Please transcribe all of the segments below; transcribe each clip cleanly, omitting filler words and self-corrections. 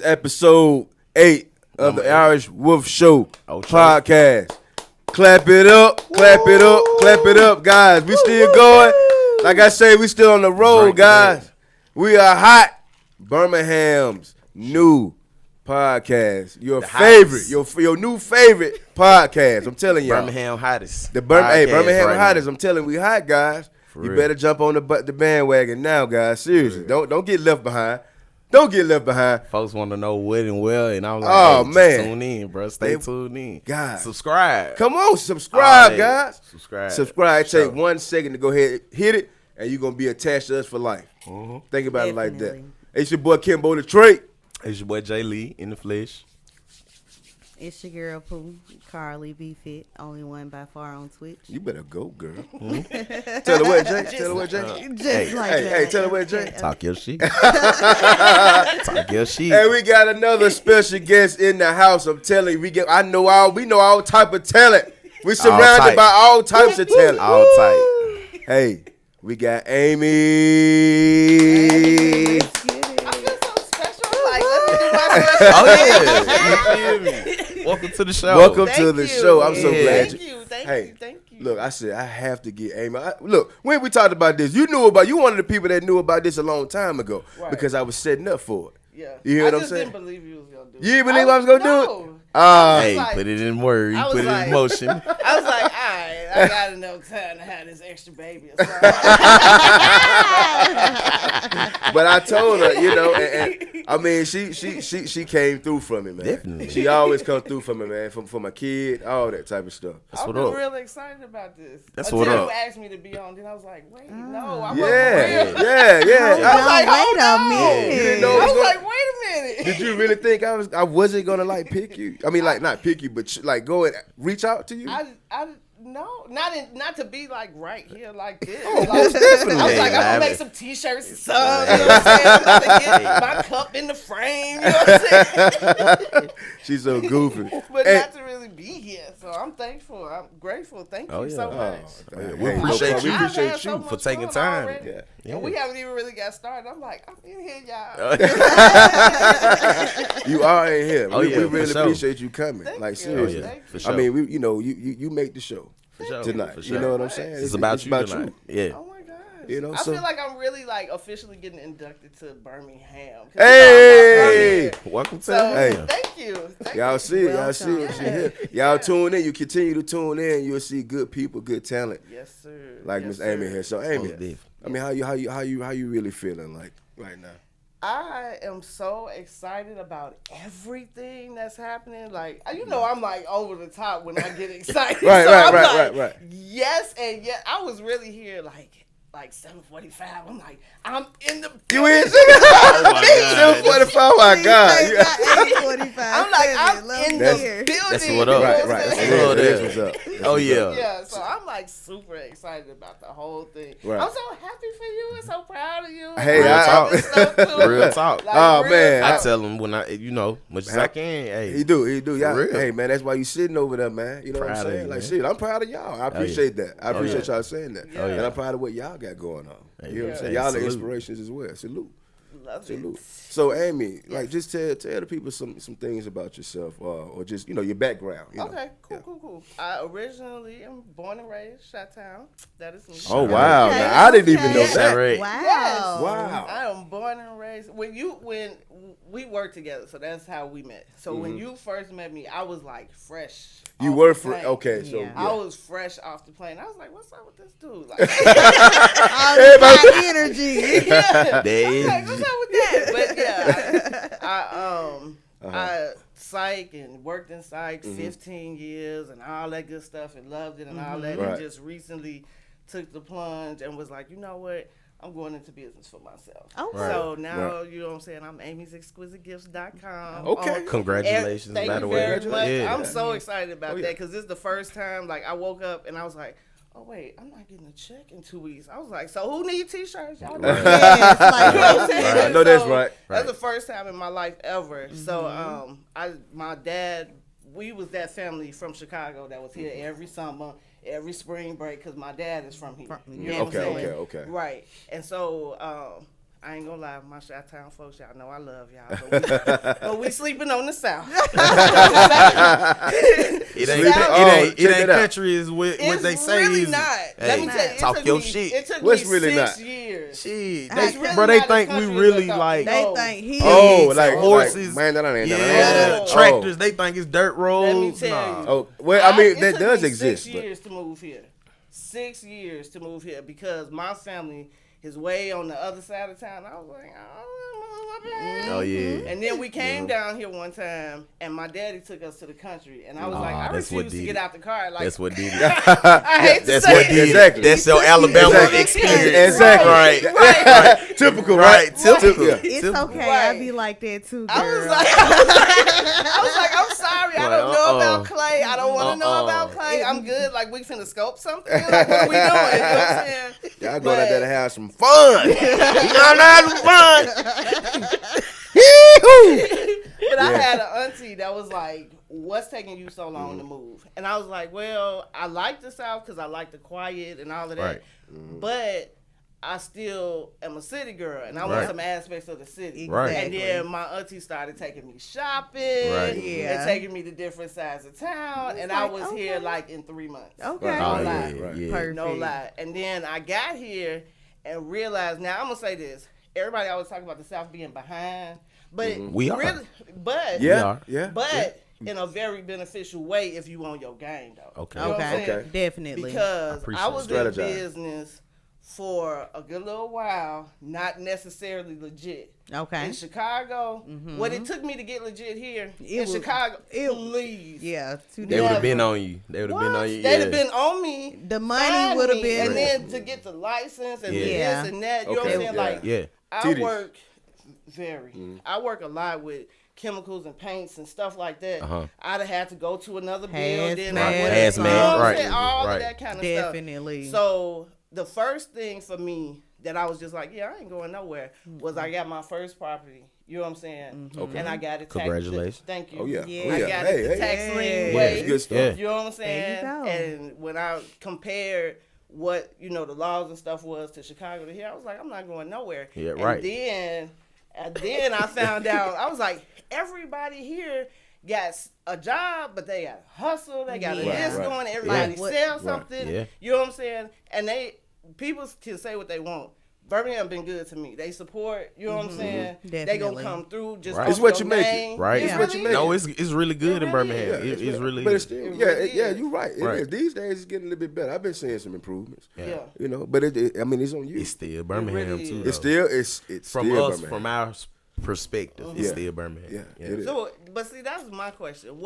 episode 8 of the Irish Wolf Show Oh, podcast. Clap it up, clap it up, clap it up, guys. We still going. Like I say, we still on the road, guys. We are hot. Birmingham's new podcast. Your favorite, your new favorite podcast. I'm telling y'all. Birmingham hottest. Birmingham right hottest. I'm telling you, we hot, guys. For you real. better jump on the bandwagon now, guys. Seriously, don't get left behind. Don't get left behind. Folks want to know what and where, and I'm like, Oh, hey, just man. tune in, bro. Stay tuned in. God. Subscribe. Come on, subscribe, Oh, hey, guys. Subscribe. Subscribe. Sure. Take 1 second to go ahead, hit it, and you're gonna be attached to us for life. Mhm. Think about it like that. Definitely. Hey, it's your boy Kimbo the Trade. It's your boy Jay Lee in the flesh. It's your girl Pooh, Carly B Fit, only one by far on Twitch. You better go, girl. Tell her what, Jay. Tell her what, Jay. Just Hey, like hey, that. hey, tell her what, Jay. Talk your shit. Talk your shit. And we got another special guest in the house. I'm telling you, we know all type of talent. We surrounded type. by all types of talent. All tight. Hey, we got Amy. Let's get it. I feel so special. Like, let me do my first. Oh, yeah. You feel me? Welcome to the show. Welcome Thank to the you. show. I'm so Yeah. glad Thank you. Thank Hey, you. Thank you. Look, I said I have to get Amy. Look, when we talked about this, you one of the people that knew about this a long time ago Right. because I was setting up for it. Yeah. You hear what I I'm just saying? didn't believe you was gonna do it. You didn't believe I was gonna do it? No. Hey, like- put it in words. I was Put it like- in motion. I was like, all right, I got enough time to have this extra baby or something. But I told her, and I mean, she came through for me, man. Definitely. She always comes through for me, man. For my kid, all that type of stuff. That's I've what been up. really excited about this. That's Until what up. you asked me to be on, then I was like, wait, no, I Yeah, wasn't for real. yeah. Hold I- on, like, wait hold a on. minute. You didn't know I it was was gonna- like, wait a minute. Did you really think I wasn't gonna like pick you? I mean, like not pick you, but like go and reach out to you. No, not to be like right here like this. Oh, Like, most definitely. I was like, I'm Hey, gonna make man. some t-shirts and some. You know what I'm saying? I'm about to get my cup in the frame. You know what I'm saying? She's so goofy. But Hey. not to really be here. So I'm thankful. I'm grateful. Thank you Oh, yeah. so Oh, much. Hey, we no appreciate problem. you. We I've appreciate had so you. much for taking fun time. already. Yeah. And we haven't even really got started. I'm like, I'm in here, y'all. You are in here. Oh, we yeah, for really sure. appreciate you coming. Thank Like you. seriously. Oh, yeah, Thank for you. sure. I mean, you make the show For sure. tonight. For You sure. know what I'm saying? It's about you tonight. Yeah. Oh my gosh. You know, I so- feel like I'm really like officially getting inducted to Birmingham. 'Cause, Hey! Welcome to So, the Hey. thank you. Thank Y'all you. see it. Y'all see it. Welcome. She here. Y'all tune in. You continue to tune in. You'll see good people, good talent, Yes, sir. like Yes, Miss Amy sir. here. So Amy, Most deaf. I mean, how you really feeling like right now? I am so excited about everything that's happening. Like, you know, I'm like over the top when I get excited. Right, so right, I'm right, like, right. Yes, and yet I was really here like 7:45. I'm like, I'm in the You in? Oh, my God. 7:45. My God. Please, Yeah. not 8:45. I'm like, I'm in the here. building. That's what up. you know Right, I'm right. That's saying? what Love it is. that. That's what's up. That's Oh, what's yeah. up. Yeah, so I'm like super excited about the whole thing. Right. I'm so happy for you and so proud of you. Hey, Real talk. This stuff too. Real talk. Like, Oh, real man. I talk. tell them when much as I can. Hey, He do. Y'all, real. hey man, that's why you sitting over there, man. You know what I'm Proud of saying? you, Like, man. shit, I'm proud of y'all. I appreciate that. I appreciate y'all saying that. Oh, yeah. And I'm proud of what y'all got going on. You know what I'm saying? Yeah. Y'all are Salute. inspirations as well. Salute. Love Salute. it. So Amy, like, just tell the people some things about yourself, or just your background. You know? Okay, Yeah. cool. I originally am born and raised Chi-Town. That is me. Oh wow! Okay, Now, I didn't even know okay. that. Right. Wow. Yes. Wow. I am born and raised. When we worked together, so that's how we met. So when you first met me, I was like fresh. You off were the for plane. okay. So Yeah. I was fresh off the plane. I was like, "What's up with this dude?" Like, All this high energy. yeah. There I'm is. like, what's up with that? But yeah, I psych and worked in psych 15 years and all that good stuff and loved it and all that. Right. And just recently took the plunge and was like, you know what? I'm going into business for myself. Okay. So now, you know what I'm saying? I'm amy'sexquisiteGifts.com. Okay. Congratulations, Thank by you the very way. much. Yeah. I'm so excited about Oh, yeah. that because this is the first time, like, I woke up and I was like, oh, wait, I'm not getting a check in 2 weeks. I was like, so who needs T-shirts? Y'all know. Yes, like, You know what I'm saying? Right. I know that's So, right. That's the first time in my life ever. So my dad, we was that family from Chicago that was here every summer, every spring break, because my dad is from here. You know what I'm Okay, saying? okay. Right. And so I ain't gonna lie, my Chi-Town folks, y'all know I love y'all, but we sleeping on the South. It Check ain't it out. country is what It's they say really is. not. Hey, Let me tell you, talk your shit. It took What's me really 6 not? years. Shit, It's really bro, they not think as we country really as I like. thought. They think he Oh, is. like horses. man, that ain't Yeah, Oh. tractors. They think it's dirt roads. Let me tell you. Oh, well, I mean it that took does me exist. 6 But years to move here. 6 years to move here because my family is way on the other side of town. I was like, I don't know up here. Oh yeah. And then we came down here one time, and my daddy took us to the country, and I was like, I that's what refuse to did get it. out the car. Like, That's what did it. I hate to That's say what it. did it. Exactly. That's your Alabama Exactly. experience. Exactly. Right. Right. typical, Right. right? Typical. Yeah. It's Typical. okay. Right. I be like that too, girl. I was like, I'm sorry. I Like, don't know about clay. I don't want to know Uh-uh. about clay. I'm good. Like, we finna scope something. Like, what are we doing? You know what I'm saying? Y'all going out there to have some fun. You gonna have some fun. But I had an auntie that was like, what's taking you so long to move? And I was like, well, I like the South because I like the quiet and all of that. Right. But I still am a city girl, and I want Right. some aspects of the city. Right. And then my auntie started taking me shopping Right. Yeah. and taking me to different sides of town. And I like, was okay. here like in 3 months. Okay. Right. No Oh, lie. yeah, Right. yeah. Perfect. No lie. And then I got here and realized, now I'm going to say this. Everybody always talk about the South being behind. But We are. really, but Yeah, are. yeah. but in a very beneficial way if you on your game though. Okay. You know what I'm Okay. saying? Okay. Definitely. Because appreciate I was in strategize. business for a good little while, not necessarily legit. Okay. In Chicago, what it took me to get legit here in was- Chicago, it- please. Yeah. They would have been Never. on you. They would have What? been on you. They'd Yeah. have been on me. The money find would have me, been. and then to get the license and Yeah. this and that. You know what Okay, I'm saying? yeah. Like, Yeah. I Tedious. work very. I work a lot with chemicals and paints and stuff like that. Uh-huh. I'd have had to go to another Hazmat. building. Right. I would Hazmat, you know what I'm right. saying? All Right. of that kind of stuff. Definitely. So the first thing for me that I was just like, yeah, I ain't going nowhere, was I got my first property. You know what I'm saying? Okay. And I got it. Congratulations. Thank you. Oh yeah. Yeah. Oh I yeah. got Hey, it the hey. tax Yeah. lien Yeah, way. It's good stuff. Yeah. You know what I'm saying? There you go. And when I compared what, the laws and stuff was to Chicago to here, I was like, I'm not going nowhere. Yeah, and right. Then I found out, I was like, everybody here got a job, but they got a hustle, they got a Yeah. this Right. going, everybody Yeah. What- sell Right. something. Yeah. You know what I'm saying? And people can say what they want. Birmingham been good to me. They support, you know what I'm saying? They gonna Definitely. come through just Right. off It's what your you make it. name. Right. It It's what you really make is. No, it's really good It in really Birmingham. is. It's really But it's good. still, It yeah, really yeah, is. you're right. It Right. is. These days it's getting a little bit better. I've been seeing some improvements. Yeah. But I mean, it's on you. It's still Birmingham really too. is. It's though. it's from still us, Birmingham. from our perspective, it's Yeah. still Birmingham. Yeah, it is. So, but see, that's my question.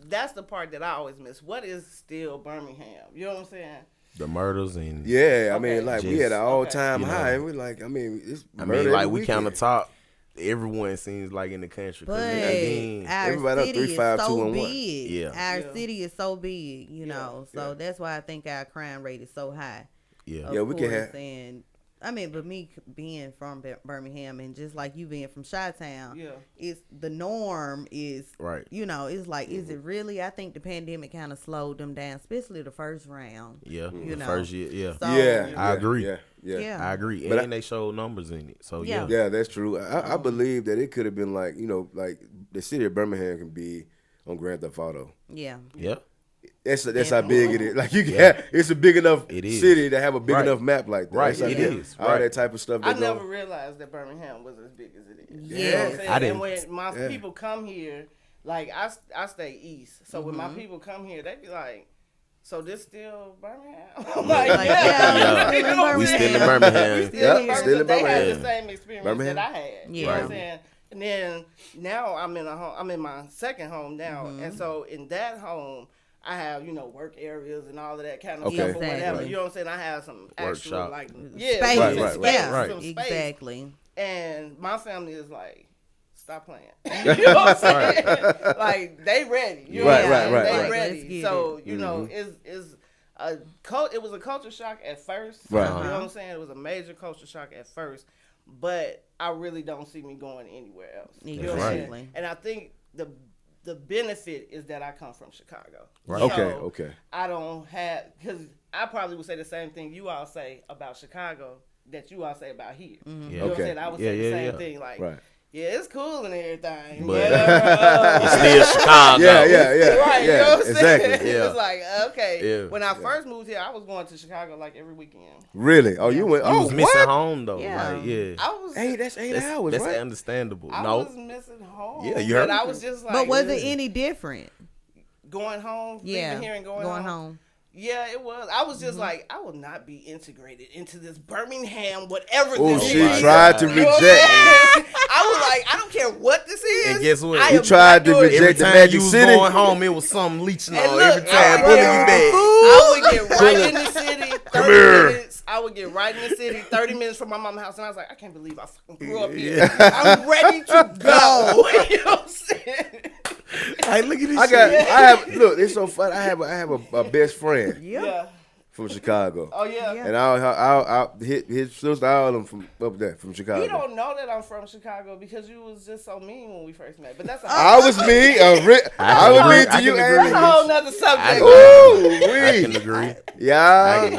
That's the part that I always miss. What is still Birmingham? You know what I'm saying? The murders and Yeah, I Okay. mean, like we Just, had an all time you know. high, and we like, I mean, it's I murder mean, like every we weekend. kind of talk. Everyone seems like in the country. 'Cause But again, our everybody up city 3, 5, is 2, so and 1. big. Yeah. Our Yeah. city is so big, you know. So yeah. that's why I think our crime rate is so high. yeah, Of Yeah, we can course, have- And I mean, but me being from Birmingham and just like you being from Chi-Town, Yeah. it's the norm is right. You know, it's like, is it really? I think the pandemic kind of slowed them down, especially the first round. Yeah, You the know. first year. Yeah, So, Yeah, I yeah, agree. Yeah, yeah, Yeah. I agree. But And they showed numbers in it. So Yeah. yeah, yeah. That's true. I believe that it could have been like like the city of Birmingham can be on Grand Theft Auto. Yeah. yeah. That's how big it is. Like you can, it's a big enough It is. city to have a big Right. enough map like that. Right, That's how it that- is. All Right. that type of stuff. I That never go. realized that Birmingham was as big as it is. Yeah. You know what I'm saying? I didn't. And when my Yeah. people come here, like I stay east, so when my people come here, they be like, "So this still Birmingham?" I'm like, Like, yeah, yeah, You know what I'm we saying? still in Birmingham. We still Yeah, in Birmingham. still in They had Birmingham. the same experience Birmingham? that I had. You know Yeah. what I'm saying? And then now I'm in a home. I'm in my second home now, and so in that home, I have work areas and all of that kind of Okay. stuff or whatever. Exactly. You know what I'm saying? I have some actual Workshop. like Space. Right, some right, space, Yeah, right. some space. exactly. And my family is like, stop playing. You know what I'm saying? Like they ready. You know Right, what I'm right, saying? right, They right. Let's ready. get So it. you know, it was a culture shock at first. Right. You know what I'm saying? It was a major culture shock at first, but I really don't see me going anywhere else. You know what I'm saying? Exactly. And I think the benefit is that I come from Chicago. Right. Okay, So, okay. I don't have, because I probably would say the same thing you all say about Chicago that you all say about here. Yeah. You know what I'm Okay. saying? I would Yeah, say the yeah, same yeah. thing. Like, Right. yeah, it's cool and everything. But yeah, it's still Chicago. Yeah. Right, you know Yeah. what I'm saying? Exactly. Yeah. It's like, okay. Yeah. When I first moved here, I was going to Chicago like every weekend. Really? Oh, you went. You Oh, was missing what? home though. Yeah. Like, yeah. I was Hey, that's 8 hours, That's right? understandable. I No. was missing home. Yeah, you but heard I me. was just like, But was it any different? going home, Yeah, leaving here and going home. Yeah, it was. I was just like, I will not be integrated into this Birmingham, whatever Oh, this she is. tried to You know what I'm reject. saying? I was like, I don't care what this is. And guess what? I You am tried not to doing reject Every the time Magic you was City? going home, it was something leeching And on look, every time, I pulling would you get- back. I would get right in the city, 30 minutes. I would get right in the city, 30 minutes from my mama's house, and I was like, I can't believe I fucking grew up here. I'm ready to go. You know what I'm saying? Hey, look at this I shit. have. Look, it's so fun. I have a best friend Yep. Yeah. from Chicago, Oh, yeah. Yeah. and I'll his sister, all of them from up there, from Chicago. You don't know that I'm from Chicago because you was just so mean when we first met. But that's a I was me. I was mean to you, agree. Amy. That's a whole nother subject. Ooh, I can wee. agree. Yeah,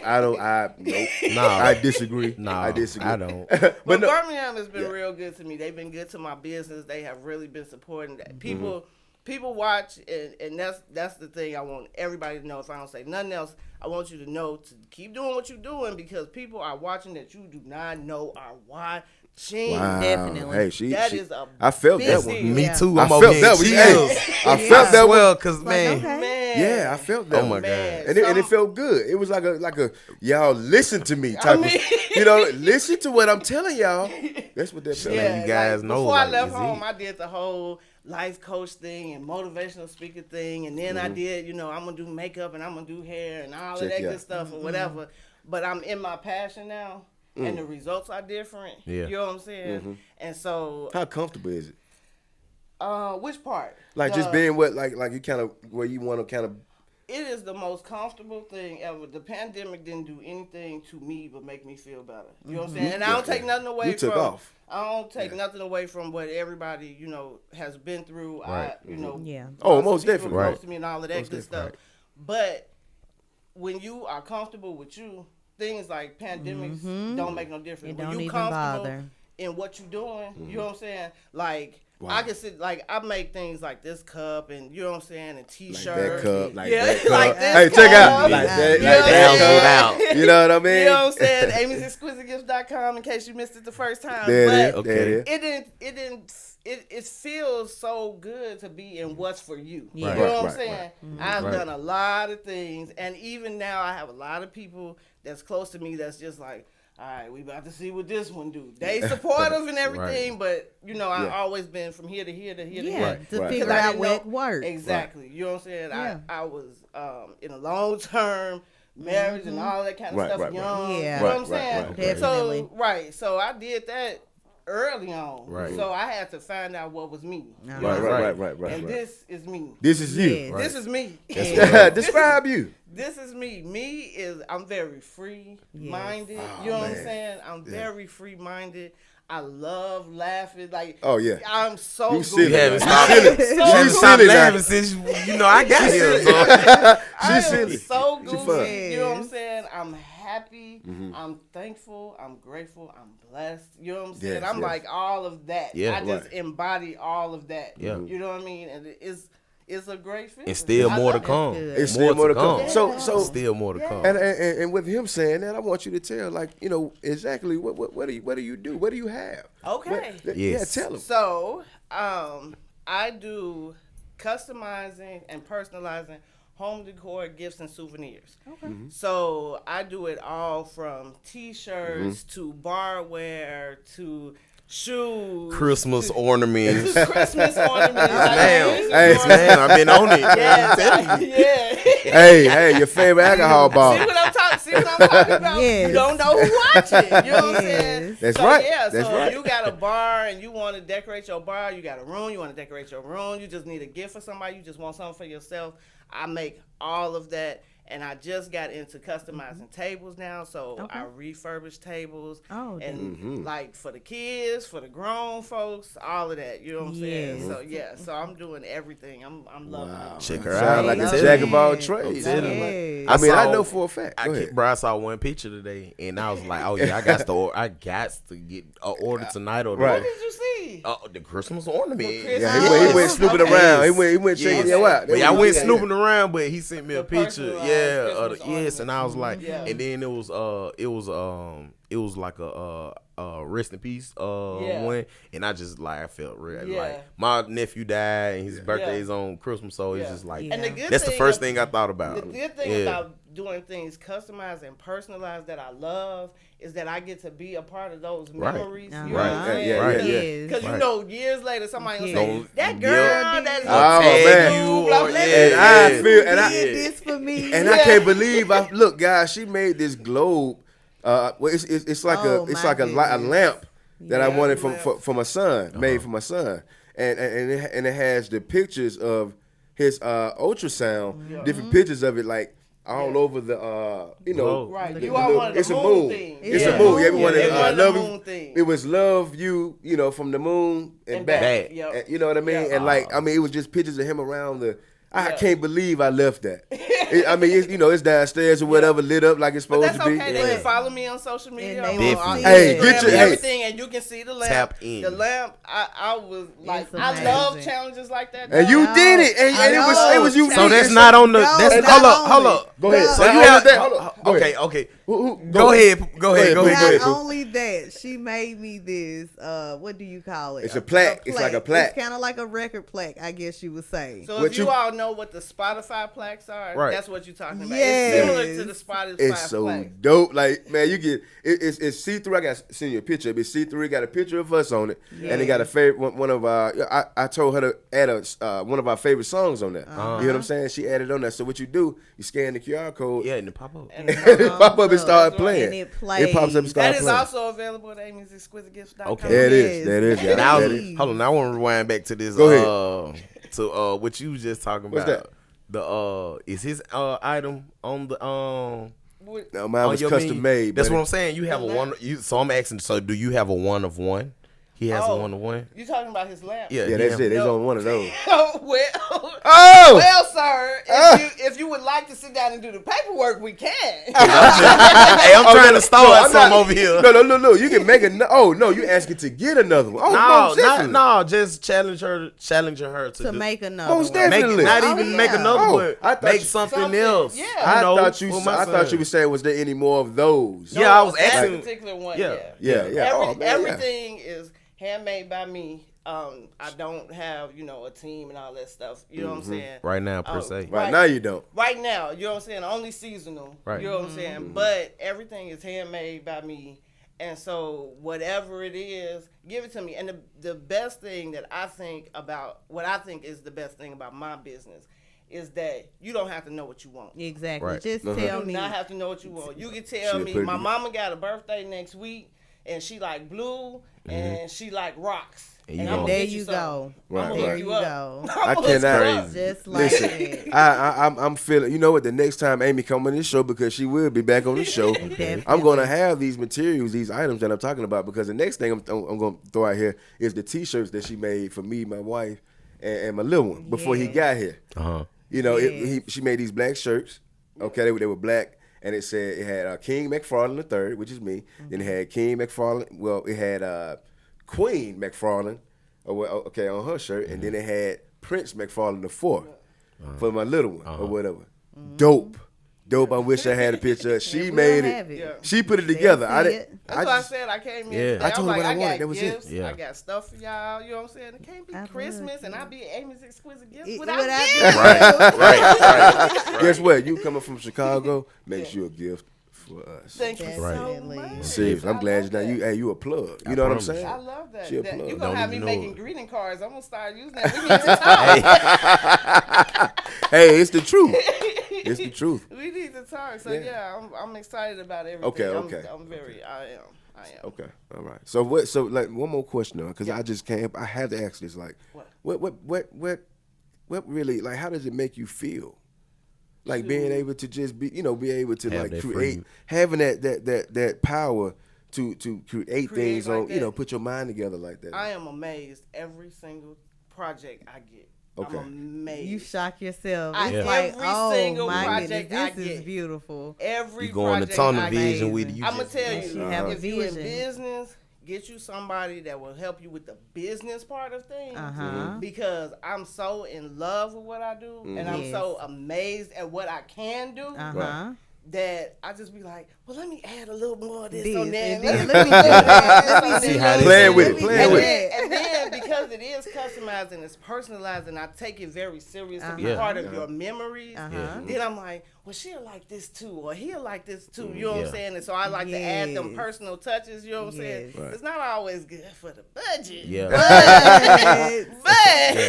I don't. Nope. No. I disagree. No, I disagree. I don't. but But no, Birmingham has been real good to me. They've been good to my business. They have really been supporting that. People watch, and that's the thing I want everybody to know. If I don't say nothing else, I want you to know to keep doing what you're doing because people are watching that you do not know are watching. wow. Definitely. Hey, That she is a I felt big that deal. one. Me Yeah. too. I I'm felt over here that one. chills. Hey, I felt that one. Well, cause man, okay. Man. Yeah, I felt that oh my one. god. Man. And it felt good. It was like a y'all listen to me type I mean- of, listen to what I'm telling y'all. That's what that felt Yeah. like. you guys know, Before I like, left is home, it? I did the whole life coach thing and motivational speaker thing, and then I did, I'm gonna do makeup and I'm gonna do hair and all Check of that it good out. stuff or whatever. But I'm in my passion now, and the results are different. Yeah. You know what I'm saying? And so, How comfortable is it? which part? Like just being what like you kind of where you want to kind of. It is the most comfortable thing ever. The pandemic didn't do anything to me but make me feel better. You know what I'm saying? And I don't take nothing away You took from. off. I don't take nothing away from what everybody has been through. Right. Yeah. Oh, lots of most people definitely. close Right. to me and all of that Most good stuff. definitely. But when you are comfortable with you, things like pandemics don't make no difference. It When don't you even comfortable bother. in what you're doing, you know what I'm saying? Like I can sit I make things like this cup and you know what I'm saying, and Like t-shirts. that cup, like Yeah, that cup. like this Hey, check out cup. like that, Yeah. like that Yeah. cup. You know what I mean? You know what I'm saying? Amy'sExquisiteGifts.com in case you missed it the first time. There it But is. There it is. it feels so good to be in what's for you. Yeah. You know Right, what I'm right, saying? right. I've Right. done a lot of things, and even now I have a lot of people that's close to me that's just like, all right, we about to see what this one do. They supportive and everything, but I've Yeah. always been from here to here to here to Yeah, here. Right, to right. figure Because I out didn't what know- works. Exactly. You know what I'm saying? Yeah. I was in a long term marriage and all that kind of Right, stuff right, right. young. Yeah. You know what I'm Right, saying? right, Definitely. So I did that early on. Right. So I had to find out what was me. Uh-huh. Right. And this is me. This is you. Yes. This is me. Describe you. This is me. Me is I'm very free minded. You know what I'm man. saying? I'm very free minded. I love laughing. Like Oh, yeah. I'm so You good. silly. You haven't You stopped. silly. You She's haven't stopped silly now. laughing since I got here. So. I am silly. so She goofy. fun. You know what I'm saying? I'm happy. I'm thankful. I'm grateful. I'm blessed. You know what I'm saying? Yes, I'm yes. like all of that. Yeah. I just Right. embody all of that. Yeah. You know what I mean? And it's a great feeling. And still I more to love it. come. good. It's still more to come. Yeah. So Still more to come. and with him saying that, I want you to tell exactly what do you do? What do you have? Okay. Yes. Yeah, tell him. So, I do customizing and personalizing home decor, gifts, and souvenirs. Okay. So I do it all from T-shirts to barware to shoes, Christmas ornaments. to Christmas ornaments. Ma'am. Hey, Man, I've been on it. Yeah, I'm telling you. yeah. Hey, your favorite alcohol bar. See what I'm talking about? Yes. You don't know who watching. You know what I'm saying? Yes. That's So right. yeah, That's so right. if you got a bar and you want to decorate your bar, you got a room, you want to decorate your room, you just need a gift for somebody, you just want something for yourself. I make all of that, and I just got into customizing tables now. So Okay. I refurbish tables, Oh, and like for the kids, for the grown folks, all of that. You know what I'm saying? Yes. So yeah, so I'm doing everything. I'm loving it. Check her Sound out. like I'm a telling jack you. of all Yes. trades. I'm telling you. Yes. I mean, I saw- know for a fact. Go ahead. Bro, I saw one picture today, and I was like, "Oh yeah, I got to get an order tonight or Right. What did you see? the Christmas ornament." The Christmas- Yeah, he went snooping Okay. around. He went checking Yes. you out. But I They went was- snooping around, but he sent me a The picture. personalized Yeah, Christmas yes, and I was like, Yeah. and then it was like a rest in peace Yeah. one, and I just like I felt real Yeah. like my nephew died and his birthday is on Christmas, so it's Yeah. just like Yeah. And the good that's the thing first ab- thing I thought about. The good thing Yeah. about doing things customized and personalized that I love is that I get to be a part of those Right. memories. Uh-huh. You know what I'm Right. saying? Yeah, Right. yeah. Because you Right. know, years later, somebody will Yeah. say, "That Yeah. girl, that's Oh, man. blah, blah, blah." And I feel, and I, Did this for me. and I can't believe look, guys. She made this globe. Well, it's like Oh, it's my like a goodness. lamp that I Yeah. wanted Lamp. for my son, made for my son, and it has the pictures of his ultrasound, different pictures of it, like all over the Globe. Right. The You globe. all wanted the It's a moon moon. thing. It's Yeah. a moon. Everyone Yeah, wanted, they wanted the love moon you. thing. It was love you, from the moon and back. back. Yep. And you know what I mean? Yeah. And like, I mean, it was just pictures of him around the. I Yeah. can't believe I left that. I mean, it's downstairs or whatever, lit up like it's But supposed that's to be. okay. They can follow me on social media. And they I'm will on see Hey, it. get your- Instagram and hey. everything, and you can see the lamp. Tap in. The lamp. I was like, It's I love amazing. challenges like that. And you dog. did it, and it was you. So did that's it. not on the. No, That's it's hold not up, hold on up. Go ahead. So Now, you hold have that. Hold up. Go okay, ahead. okay. Go Go ahead, go ahead, Go go ahead, ahead. Not boo. only that, she made me this. What do you call it? It's a plaque. It's like a plaque. It's kind of like a record plaque, I guess you would say. So What if you you- all know what the Spotify plaques are, Right. that's what you're talking about. Yes. It's similar to the Spotify It's so plaques. dope. Like, man, you get it's see through. I got to send you a picture. It's see through. It got a picture of us on it, and it got a favorite one of our. I told her to add one of our favorite songs on there. You know what I'm saying? She added on there. So what you do? You scan the QR code. Yeah, and the pop up. And it pop up and start And playing. it plays. It pops up and that start is playing. also available at Amy'sExquisiteGifts.com. Okay. There it is. Yes. There it is. Now- Now, That is. hold on. Now I want to rewind back to this. Go ahead. To what you was just talking What's about. that? The is his item on the With- No, mine on was your custom menu? made. That's buddy. what I'm saying. You have a The one. So I'm asking. So do you have a one of one? He has a Oh. one of one. You talking about his lamp? Yeah, Yeah, that's it. It's No. on one of those. well, Oh! well, sir, if you would like to sit down and do the paperwork, we can. Hey, I'm trying to start I'm something not- over here. No. You can make a. Oh no, you asking to get another one. Oh, most definitely. No, just challenging her to To do- make another Most one. make definitely. not Oh, even yeah. make another Oh, one. I thought Make you- something else. Yeah. I know, thought you. with my I thought son. you were saying, was there any more of those? Yeah, I was that asking- particular one. Yeah. Yeah, Yeah. Oh, man, yeah. everything is handmade by me. I don't have a team and all that stuff. You know what I'm saying? Right now, per Oh, se. Right now you don't. Right now, you know what I'm saying? Only seasonal. Right. You know what I'm saying? But everything is handmade by me. And so whatever it is, give it to me. And the best thing that I think about, what I think is the best thing about my business is that you don't have to know what you want. Exactly. Right. Just Uh-huh. tell You do me. not have to know what you want. You can tell She'll me put it my together. mama got a birthday next week and she like blue and she like rocks. And you I'm gonna- gonna There get you something. go. Right, I'm right. gonna There hook you you up. go. I I'm gonna hook cannot- you up. Just like Listen, that. I'm feeling. You know what? The next time Amy come on this show, because she will be back on the show, Definitely. I'm gonna have these materials, these items that I'm talking about. Because the next thing I'm gonna throw out here is the T-shirts that she made for me, my wife, and my little one before he Yes. got here. Uh-huh. You know, Yes. she made these black shirts. Okay, they were black, and it said it had King McFarlane III, which is me. Then it had King McFarlane. Well, it had Queen McFarlane. Okay, on her shirt, and then it had Prince McFarlane IV for my little one or whatever. Dope. I wish I had a picture. She And made we'll it. have it. Yeah. She put it together. I see didn't. it. That's why I said I came in. Yeah. today. I told I'm her what I like, wanted. got That was it. gifts. Yeah. I got stuff for y'all. You know what I'm saying? It can't be I love Christmas and it. I be Amy's Exquisite Gifts It- without without gifts. gifts. Right. Guess what? You coming from Chicago makes you a gift for us. Thank you Right. so Definitely. much. Serious. I'm I glad love you that. now you a plug. You I know what I'm promise. saying? I love that. She a That- plug. You're Don't gonna have me even know making it. greeting cards. I'm gonna start using that. We need to talk. Hey, it's the truth. It's the truth. We need to talk. So Yeah. yeah, I'm excited about everything. Okay, okay. I'm very. I am. I am. Okay, all right. So what? So like one more question, though, because I just can't. I have to ask this. Like, what really? Like, how does it make you feel? Like being able to just be, be able to Have like that create, freedom. having that power to create things like on, that. put your mind together like that. I am amazed every single project I get. Okay. I'm amazed. You shock yourself. I- It's like, every oh single my project goodness, I this is get. beautiful. Every You go on the project tunnel I vision get. with it. You I'm gonna just- tell Yes, you, you have a if you in vision. business, get you somebody that will help you with the business part of things. Uh-huh. Because I'm so in love with what I do, and I'm Yes. so amazed at what I can do Uh-huh. that I just be like, well, let me add a little more of this, This, on there. and then let me do that. Let me See do how this, this Playing with let it, me playing do with that. And then because it is customized and it's personalized, and I take it very serious to be Uh-huh. part of your memories, Uh-huh. then I'm like, well, she'll like this too, or he'll like this too. You know what Yeah. I'm saying? And so I like to add them Yes. personal touches. You know what I'm saying? Yes. Right. It's not always good for the budget. Yeah. But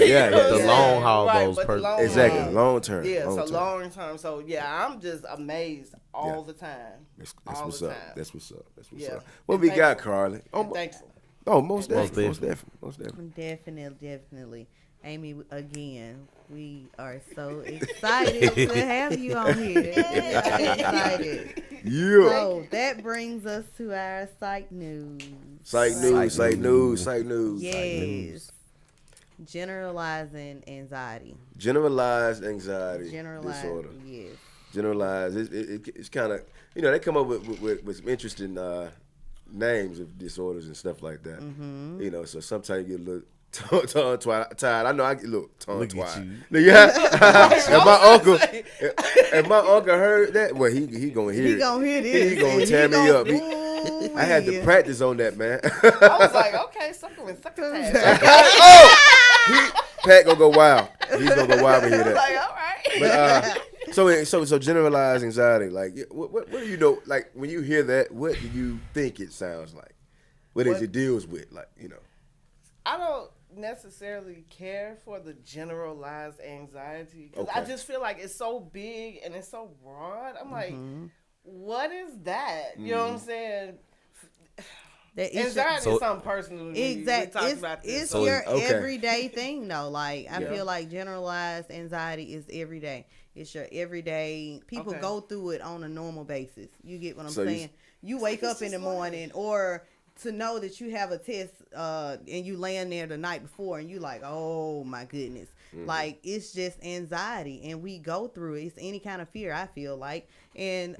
Yeah, you know what the I'm long saying? haul Right, goes but the perfect. long Exactly, haul- long term. Yeah, long so term. long term. So yeah, I'm just amazed all Yeah. the time. That's all what's the up. time. That's what's up. That's what's Yeah. up. What And we got, thankful. Carly? I'm thankful. Most definitely. Most Most definitely. Definitely. Amy, again, we are so excited to have you on here. Excited. Yeah. So that brings us to our psych news. Psych news. Yes. Generalizing anxiety. Generalized anxiety Generalized. disorder. Yes. Generalized. It's kind of, they come up with some interesting names of disorders and stuff like that. Mm-hmm. So sometimes you get a little tongue-tied. I know I get a little Look tongue-tied. at you. Yeah. If my uncle heard that, well, he gonna hear He it. gonna hear this. He gonna and tear me gonna- up. Ooh, I had to yeah. practice on that, man. I was like, okay, suckle. Pat gonna go wild. He's gonna go wild when he hear that. Like, all right. But so generalized anxiety, like what do you know? Like when you hear that, what do you think it sounds like? What it deals with, like I don't necessarily care for the generalized anxiety because I Okay. just feel like it's so big and it's so broad. I'm like, what is that? You know what I'm saying? That it's Anxiety So- is something personal to me. Exactly. We talked about this. It's So your okay. everyday thing though. Like I Yeah. feel like generalized anxiety is everyday. It's your everyday. People Okay. go through it on a normal basis. You get what I'm So you- saying? You wake up in the morning, or to know that you have a test, and you laying there the night before, and you like, oh my goodness, like it's just anxiety, and we go through it. It's any kind of fear. I feel like, and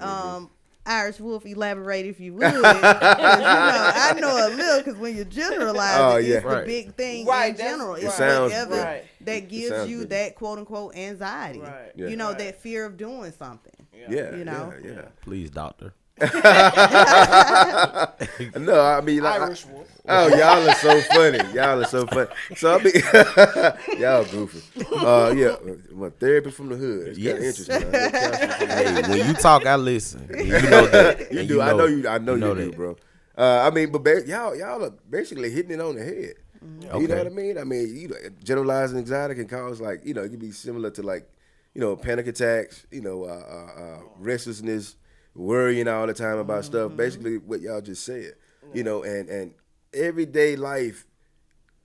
Irish Wolf, elaborate if you would. 'Cause, I know a little because when you generalize Oh, it, yeah. it's Right. the big thing Right, in that's- general. It It's sounds whatever big. Right. that gives sounds you big. that quote unquote anxiety. Right. Yeah. You know, Right. that fear of doing something. yeah, You know? yeah. Please, doctor. No, I mean, like, Irish wolf. oh, y'all are so funny. Y'all are so funny. So I mean, y'all goofy. Yeah, well, therapy from the hood. It's kind of Yes. interesting. Man. Counseling from the hood. Hey, when you talk, I listen. And you know that. You And do. I know you. I know you do, that. bro. I mean, but y'all are basically hitting it on the head. You know Okay. what I mean? I mean, generalized anxiety can cause it can be similar to panic attacks. Restlessness, worrying all the time about stuff. Basically, what y'all just said. And everyday life,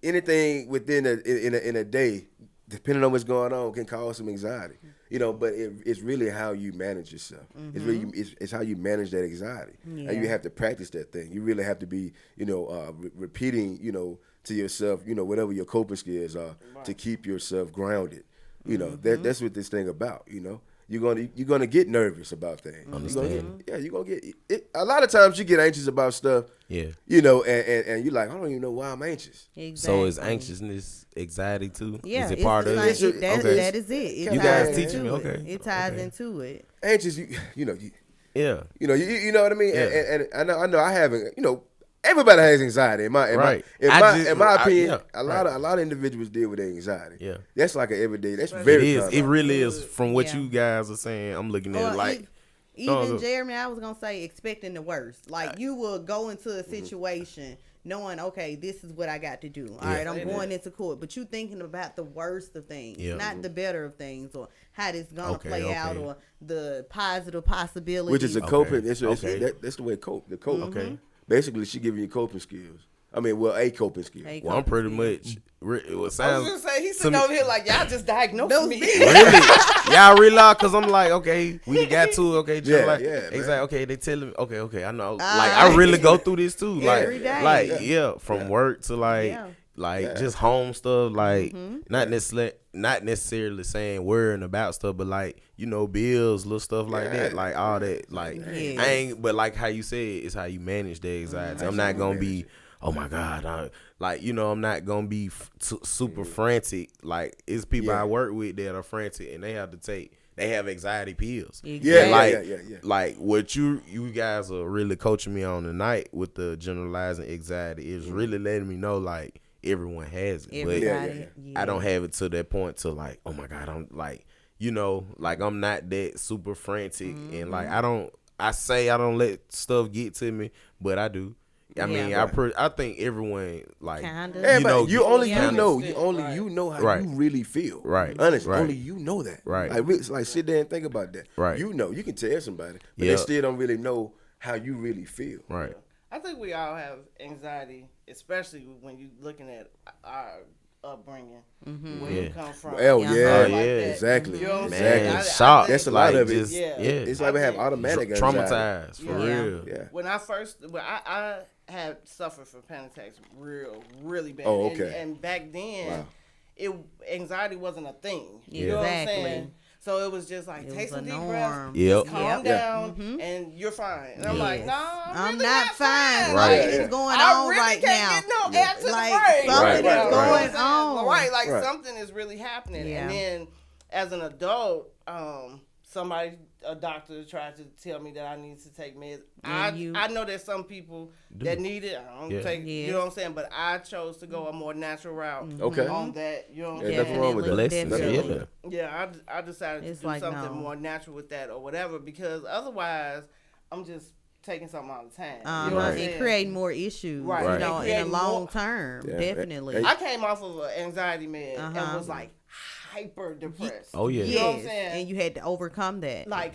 anything within in a day, depending on what's going on, can cause some anxiety. But it's really how you manage yourself. It's really it's how you manage that anxiety, and you Yeah. have to practice that thing. You really have to be repeating to yourself whatever your coping skills are to keep yourself grounded. That's what this thing about. You're gonna get nervous about things. Understand. You're gonna get it. A lot of times you get anxious about stuff. Yeah. And you're like, I don't even know why I'm anxious. Exactly. So is anxiousness anxiety too? Yeah, Is it it's part the of same- it? it? That, Okay. that is it. It You ties guys into teaching me, it. okay. It ties Okay. into it. Anxious, Yeah. you know what I mean. Yeah. And I know I haven't. Everybody has anxiety. In my Right. in I my just- opinion, yeah, a lot of individuals deal with anxiety. Yeah. That's like an everyday. That's It very is. common. It really is. From what Yeah. you guys are saying, I'm looking at Or it like. even look. Jeremy, I was gonna say expecting the worst. Like you will go into a situation knowing, okay, this is what I got to do. All right, I'm going into court, but you thinking about the worst of things, Yeah. not the better of things, or how this gonna Okay, play out, okay. or the positive possibilities. Which is a Okay. coping. It's Okay. that's the way cope. The cope. Okay. basically she giving you coping skills. I mean, well, a coping skill. Well, I'm pretty much. It I was sounds gonna say he's to sitting me- over here like y'all just diagnosed me. really. Y'all realize because I'm like, okay, we got to it. Okay, just Yeah, like, yeah, man. exactly. Okay, they telling me, okay, I know. Like, I really go through this too. Like, Every day. like, yeah, from work to like, Yeah. like just home stuff. Like, not necessarily saying worrying about stuff, but like, bills, little stuff like that, like all that. Like, Yes. I ain't. But like how you said, it's how you manage the anxiety. I'm not gonna be. Oh my God! I'm not gonna be super frantic. Like it's people Yeah. I work with that are frantic, and they have anxiety pills. Exactly. Like, yeah. like what you guys are really coaching me on tonight with the generalizing anxiety is really letting me know like everyone has it, Everybody. but I don't have it to that point to like, oh my God, I'm like, like I'm not that super frantic, and like I don't let stuff get to me, but I do. I mean, I think everyone like Kinda. Everybody, you only Yeah. you know how Right. you really feel. Right. Honestly, Right. only you know that. Right. Like sit there and think about that. Right. You know, you can tell somebody, but Yeah. they still don't really know how you really feel. right. I think we all have anxiety, especially when you're looking at our upbringing, where Yeah. you come from. Oh Yeah. yeah, Oh, Like yeah. that. exactly. You know what I'm Man, saying? Exactly. shock. That's a lot of it. Just, Yeah. yeah. It's like we have automatic anxiety. Traumatized for Yeah. real. Yeah. When I had suffered from panic attacks really bad. Oh, okay. And back then, Wow. anxiety wasn't a thing. Yeah. You know what I'm Exactly. saying? So it was just like, It take was some a deep norm. breaths, Yep. just calm Yep. down, and you're fine. And I'm like, Yes. nah, I'm I'm really not fine. Right. Something's going I on really right can't now. get no air to Like, the brain. something is You know going what I'm saying? on. Right, like Right. something is really happening. Yeah. And then as an adult, a doctor tried to tell me that I need to take meds. I know there's some people that need it. I don't Yeah. take, Yes. you know what I'm saying? But I chose to go a more natural route Okay. on that. You know what I'm Yeah, saying? nothing wrong with that. Blessings. Definitely. Yeah. Yeah, I decided It's to do like, something no. more natural with that or whatever, because otherwise I'm just taking something all the time. Uh-huh. You know what I'm And saying? creating more issues, Right. you Right. know, And in a creating long more- term. Yeah. Definitely. I came off of an anxiety med and Uh-huh. was like hyper depressed. Oh yeah. You know what I'm Yes, saying? and you had to overcome that. Like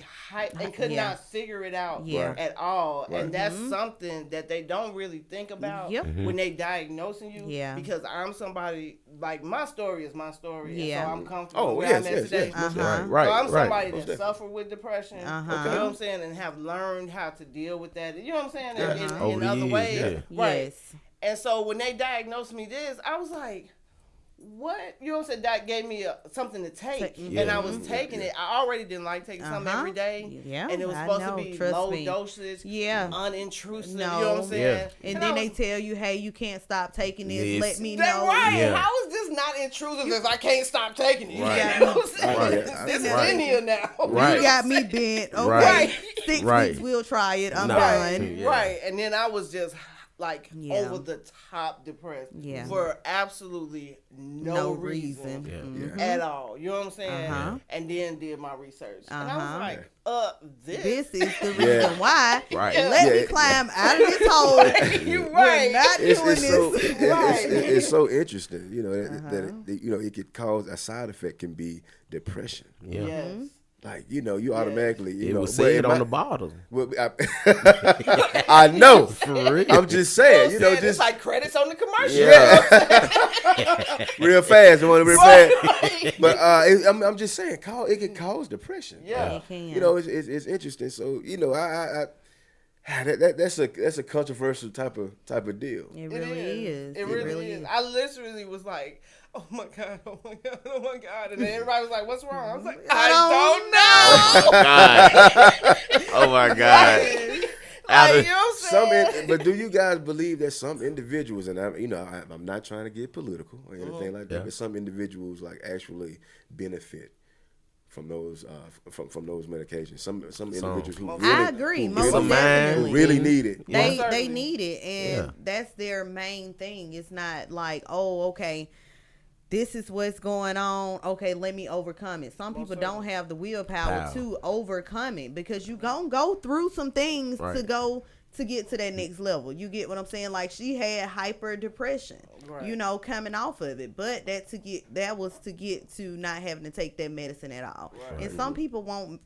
and could Yeah. not figure it out Yeah. at all. Right. And that's something that they don't really think about Yep. when they diagnosing you. Yeah. Because I'm somebody, like, my story is my story. Yeah. And so I'm comfortable Oh, where yes, I'm at yes, today. yes. Uh-huh. Right. So I'm Right. somebody Most that definitely. suffered with depression. Uh-huh. You know what I'm saying? And have learned how to deal with that. You know what I'm saying? In- Uh-huh. In, Over in the other years, ways. yeah. Right. Yes. And so when they diagnosed me this, I was like, what? You know what I'm saying? That gave me something to take. Yeah. And I was taking it. I already didn't like taking something Uh-huh. every day. Yeah, And it was I supposed know. to be Trust low me. dosage. Yeah. Unintrusive. No. You know what I'm saying? Yeah. And I then they was- tell you, hey, you can't stop taking this. Yes. Let me That's know. right. Yeah. How is this not intrusive if I can't stop taking it? Right. You know what I'm saying? Right. This is Right. in here now. Right. You got me bent. Okay. Right. 6 Right. weeks, we'll try it. I'm Nah. done. Yeah. Right. And then I was just like Yeah. over the top depressed Yeah. for absolutely no reason. Yeah. Yeah. At all. You know what I'm saying? Uh-huh. And then did my research. And I Uh-huh. was like, This is the reason Yeah. why. Right. Let me Yeah. climb out of this hole. You're We're right. not It's doing so this. it's so interesting, you know, that Uh-huh. it could cause a side effect can be depression. Yeah. Yes. Like you automatically It was but said in on my- the bottle. well, I know. For real. I'm just saying, It's just like credits on the commercial. Yeah. real fast. I want to real fast. Right. But I'm just saying, it can cause depression. Yeah. It can. You know, it's interesting. So that's a controversial type of deal. It really is. It really is. I literally was like, oh my God, oh my God, oh my God. And then everybody was like, what's wrong? I was like, I don't know. Oh my God. Out Like, of- you know what I'm saying? But do you guys believe that some individuals, and I'm not trying to get political or anything like that, Yeah. but some individuals like actually benefit from those from those medications. Some individuals who really, I agree. who Most really, definitely. who really need it. They Certainly. need it, and Yeah. that's their main thing. It's not like, oh, okay, this is what's going on. Okay, let me overcome it. Some people don't have the willpower Wow. to overcome it because you gonna go through some things Right. to get to that next level. You get what I'm saying? Like she had hyper depression, Right. coming off of it, but that was to get to not having to take that medicine at all. Right. And some people won't,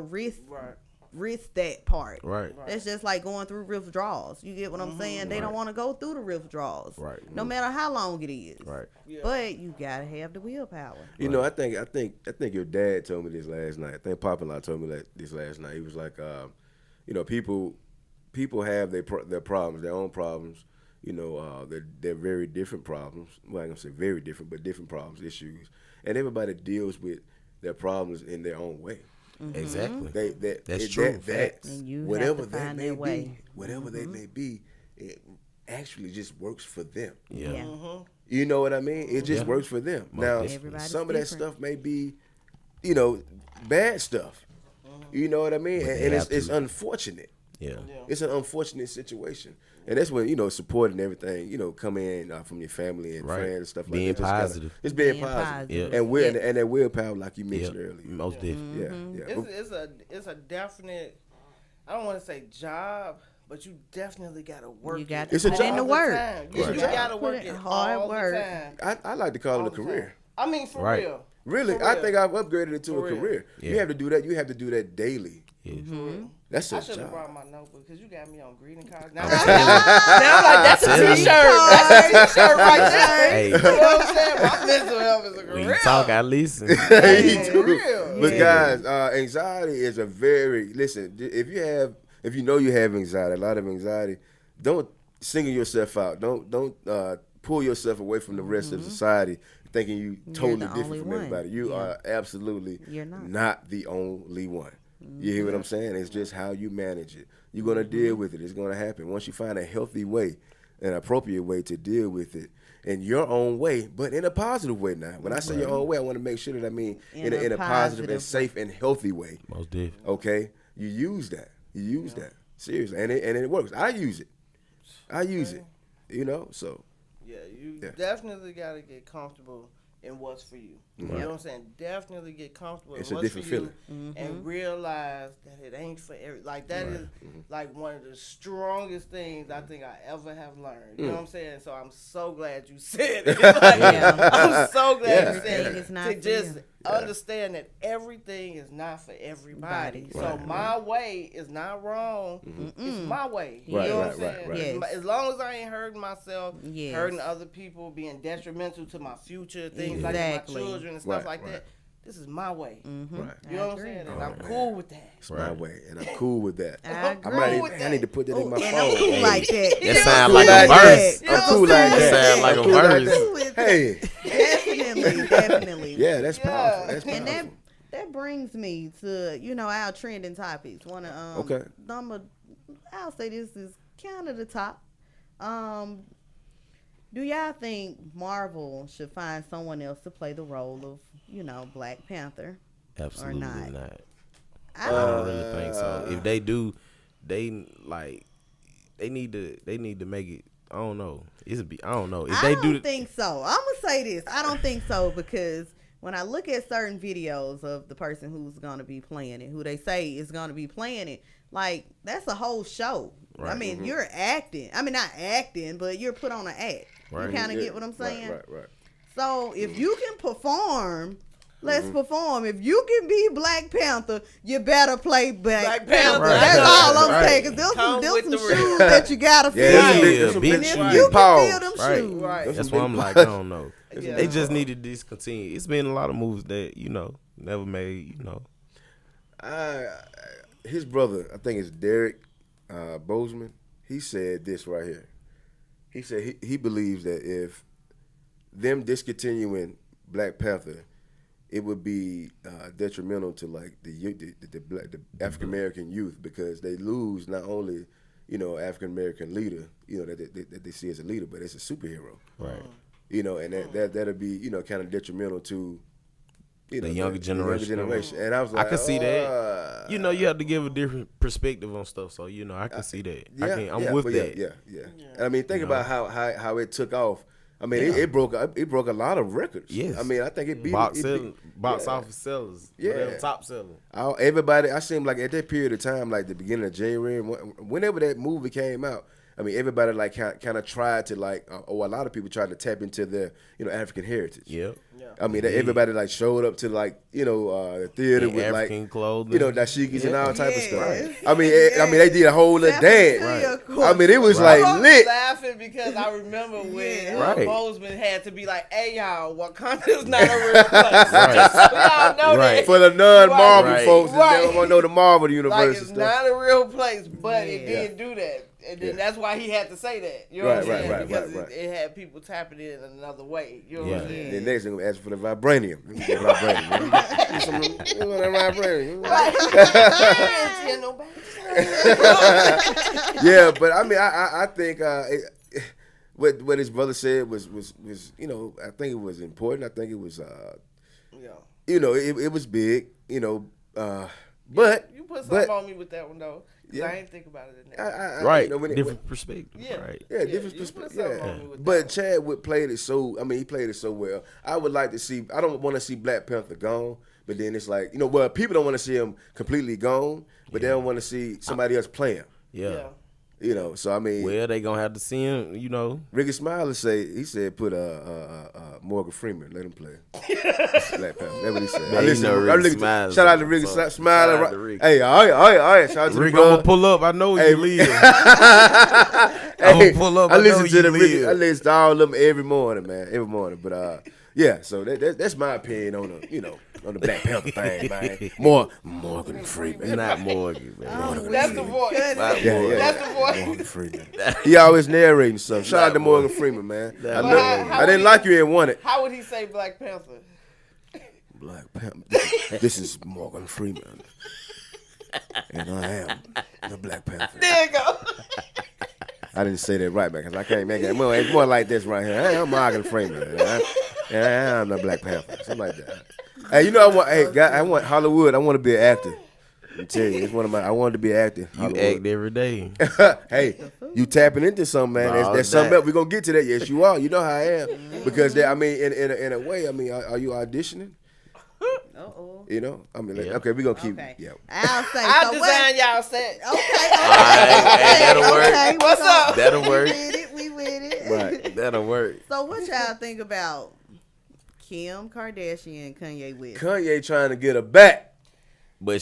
risk Right. risk that part. Right. That's just like going through withdrawals. You get what I'm saying? They don't want to go through the withdrawals. Right. No matter how long it is. Right. Yeah. But you gotta have the willpower. You know, I think your dad told me this last night. I think Papa told me this last night. He was like, you know, people have their problems, their own problems. You know, they're very different problems. Well, I'm gonna say very different, but different problems, issues, and everybody deals with their problems in their own way. Exactly. That's It- true. That, Facts. And you whatever have to that find may that way. be, whatever they may be, it actually just works for them. Yeah. You know what I mean? It just Yeah. works for them. Most Now, definitely. Everybody's some of that different. stuff may be, you know, bad stuff. You know what I mean? But And, they and have it's to. unfortunate. Yeah. It's an unfortunate situation. And that's when, you know, support and everything, you know, come in from your family and Right. friends and stuff Being like that. Just kinda- positive. It's being Being positive. positive. Yeah. And Yeah. and that willpower, like you Yeah. mentioned earlier. Most definitely. Yeah, yeah. It's a definite. I don't want to say job, but you definitely gotta work. You got it to It's a put job. in the all work. time. It's a You job. gotta work Put in it hard all work. the time. I like to call All it a the career. time. I mean, for Right. real. Really, For I real. think I've upgraded it to For a real. career. Yeah. You have to do that. You have to do that daily. Yeah. That's a I should have job. brought my notebook because you got me on greeting cards. Now, now I'm like, that's a Tell you. t-shirt. That's a t-shirt right there. Hey. You know what I'm saying? My mental health is a When you career. talk, I listen. Me Hey, too. real. But Yeah. guys, anxiety is a very listen. If you know you have anxiety, a lot of anxiety, don't single yourself out. Don't pull yourself away from the rest of society, thinking you totally the different only from one. everybody. You Yeah. are absolutely You're not. not the only one. You hear what I'm saying? It's just how you manage it. You're gonna deal with it. It's gonna happen once you find a healthy way, an appropriate way to deal with it in your own way, but in a positive way. Now, when I say your own way, I want to make sure that I mean in a positive and way. safe and healthy way. Most definitely. Okay, you use that. You use that seriously, and it works. I use it. You know, so Yeah, you Yeah. definitely got to get comfortable in what's for you. You know what I'm saying? Definitely get comfortable It's in a what's different for you feeling. and realize that it ain't for every. Like that is like one of the strongest things I think I ever have learned. You know what I'm saying? So I'm so glad you said it. Like, Yeah. I'm so glad Yeah. you said Everything it. is not To for just you. understand that everything is not for everybody. Body. So my way is not wrong. It's my way. You Right, know what right, I'm right, saying? right. Yes. As long as I ain't hurting myself, Yes. hurting other people, being detrimental to my future, things like Exactly. my children and stuff Right, like right. that. This is my way. right. You know what I'm agree. saying? And I'm man. cool with that. It's my way, and I'm cool with that. I I agree. might with I need to put that in my And phone. I'm cool like that. That sound like cool a like that. verse. You know I'm cool what like I'm that. saying? Like I'm a cool like verse. that. With Hey, definitely. yeah, that's powerful. That's And powerful. that brings me to our trending topics. Okay. I'll say this is kind of the top. Do y'all think Marvel should find someone else to play the role of Black Panther? Absolutely not. not. I I don't. don't really think so. If they do, they need to make it. I don't know. I don't know. If I they don't do, think so. I'm gonna say this. I don't think so because when I look at certain videos of the person who's gonna be playing it, who they say is gonna be playing it, like that's a whole show. I Right. mean, you're acting. I mean, not acting, but you're put on an act. Right. You kind of Yeah, get what I'm saying? Right. So if you can perform, let's perform. If you can be Black Panther, you better play Black Panther. Right. That's all I'm Right. saying. Cause there's Come some with the shoes that you gotta fill. Yeah, Yeah, some bitch. And if Right. you can pause. fill them Right. shoes, Right. that's some why big I'm like, pause. I don't know. Yeah. They just need to discontinue. It's been a lot of moves that never made. His brother, I think it's Derek Bozeman. He said this right here. He said he believes that if them discontinuing Black Panther, it would be detrimental to like the African American youth because they lose not only African American leader that they see as a leader, but it's a superhero. Right. And that'll be kind of detrimental to The younger generation. And I was like, I can see that. You have to give a different perspective on stuff. So I can see that. I'm with that. Yeah. And I mean, think about how it took off. I mean, it broke a lot of records. Yes. I mean, I think it beat Box yeah. office sellers. Yeah. Whatever, top seller. Everybody. I seemed like at that period of time, like the beginning of January, whenever that movie came out. I mean, everybody like kind of tried to a lot of people tried to tap into their African heritage. Yep. Yeah. I mean, everybody like showed up to like the theater In with African like clothing. dashikis and all type of stuff. Yes. I mean, they did a whole little dance. Right. I mean, it was Right. like I'm lit. laughing because I remember when Yeah. Right. Bozeman had to be like, "Hey y'all, Wakanda is not a real place." Just so y'all know Right. that. For the non-Marvel Right. folks that Right. don't want to know the Marvel universe Like and it's stuff. not a real place, but it Yeah. did do that, and then Yeah. that's why he had to say that. You know Right, what I'm right, saying? right, Because right, right. It had people tapping in another way. You know what Yeah. I'm saying? The next thing I'm asking for the vibranium. Let me get vibranium. Give me that vibranium. I didn't tell nobody. Yeah, but I mean, I think what his brother said was I think it was important. I think it was Yeah. it was big. But You put but something on me with that one though. 'Cause Yeah. I ain't think about it in that. Right. when it- Different perspective. Yeah. Right. Yeah, Yeah, different you perspective. put something Yeah, on me with but that. Chadwick played it so. I mean, he played it so well. I would like to see. I don't want to see Black Panther gone, but then it's like well, people don't want to see him completely gone, but they don't want to see somebody else play him. Yeah. So I mean, Well, they gonna have to see him. Ricky Smiley said put Morgan Freeman, let him play Black Panther. That's what he said. Man, you know Ricky Smiley. Shout out to Ricky So, Smiley. shout out to Ricky. Hey, all right. Shout out to Rick, the I'm brother. gonna pull up. I know Hey, you leave. Hey, pull up. I I listen know to you the Ricky. live. I listen to all of them every morning, man. Every morning. But yeah. So that's my opinion on the Black Panther thing, man. Morgan Freeman. Not Morgan, man. That's the voice. Not Yeah, Morgan. That's the voice. Morgan Freeman. He always narrating stuff. Shout out to Not Morgan Freeman, man. I, Not know, Morgan. I didn't like you and want it. How would he say Black Panther? Black Panther. This is Morgan Freeman. And I am the Black Panther. There you go. I didn't say that right, man, because I can't make it. It's more like this right here. Hey, I'm Morgan Freeman. And I'm the Black Panther. Something like that. Hey, I want Hollywood. I want to be an actor. I tell you, it's one of my. I wanted to be an actor. You Hollywood. act every day. Hey, you tapping into something, man. No, There's something that- else. We're gonna get to that. Yes, you are. You know how I am. Because in a way, I mean, are you auditioning? Uh-oh. I mean, Yeah. okay, we're gonna keep. Okay. Yeah. I'll say. I'll so design y'all set. Okay. Hey, that'll work. Okay, What's up? That'll We work. with it. We with it. Right. That'll work. So what y'all think about Kim Kardashian and Kanye West? Kanye trying to get her back. But I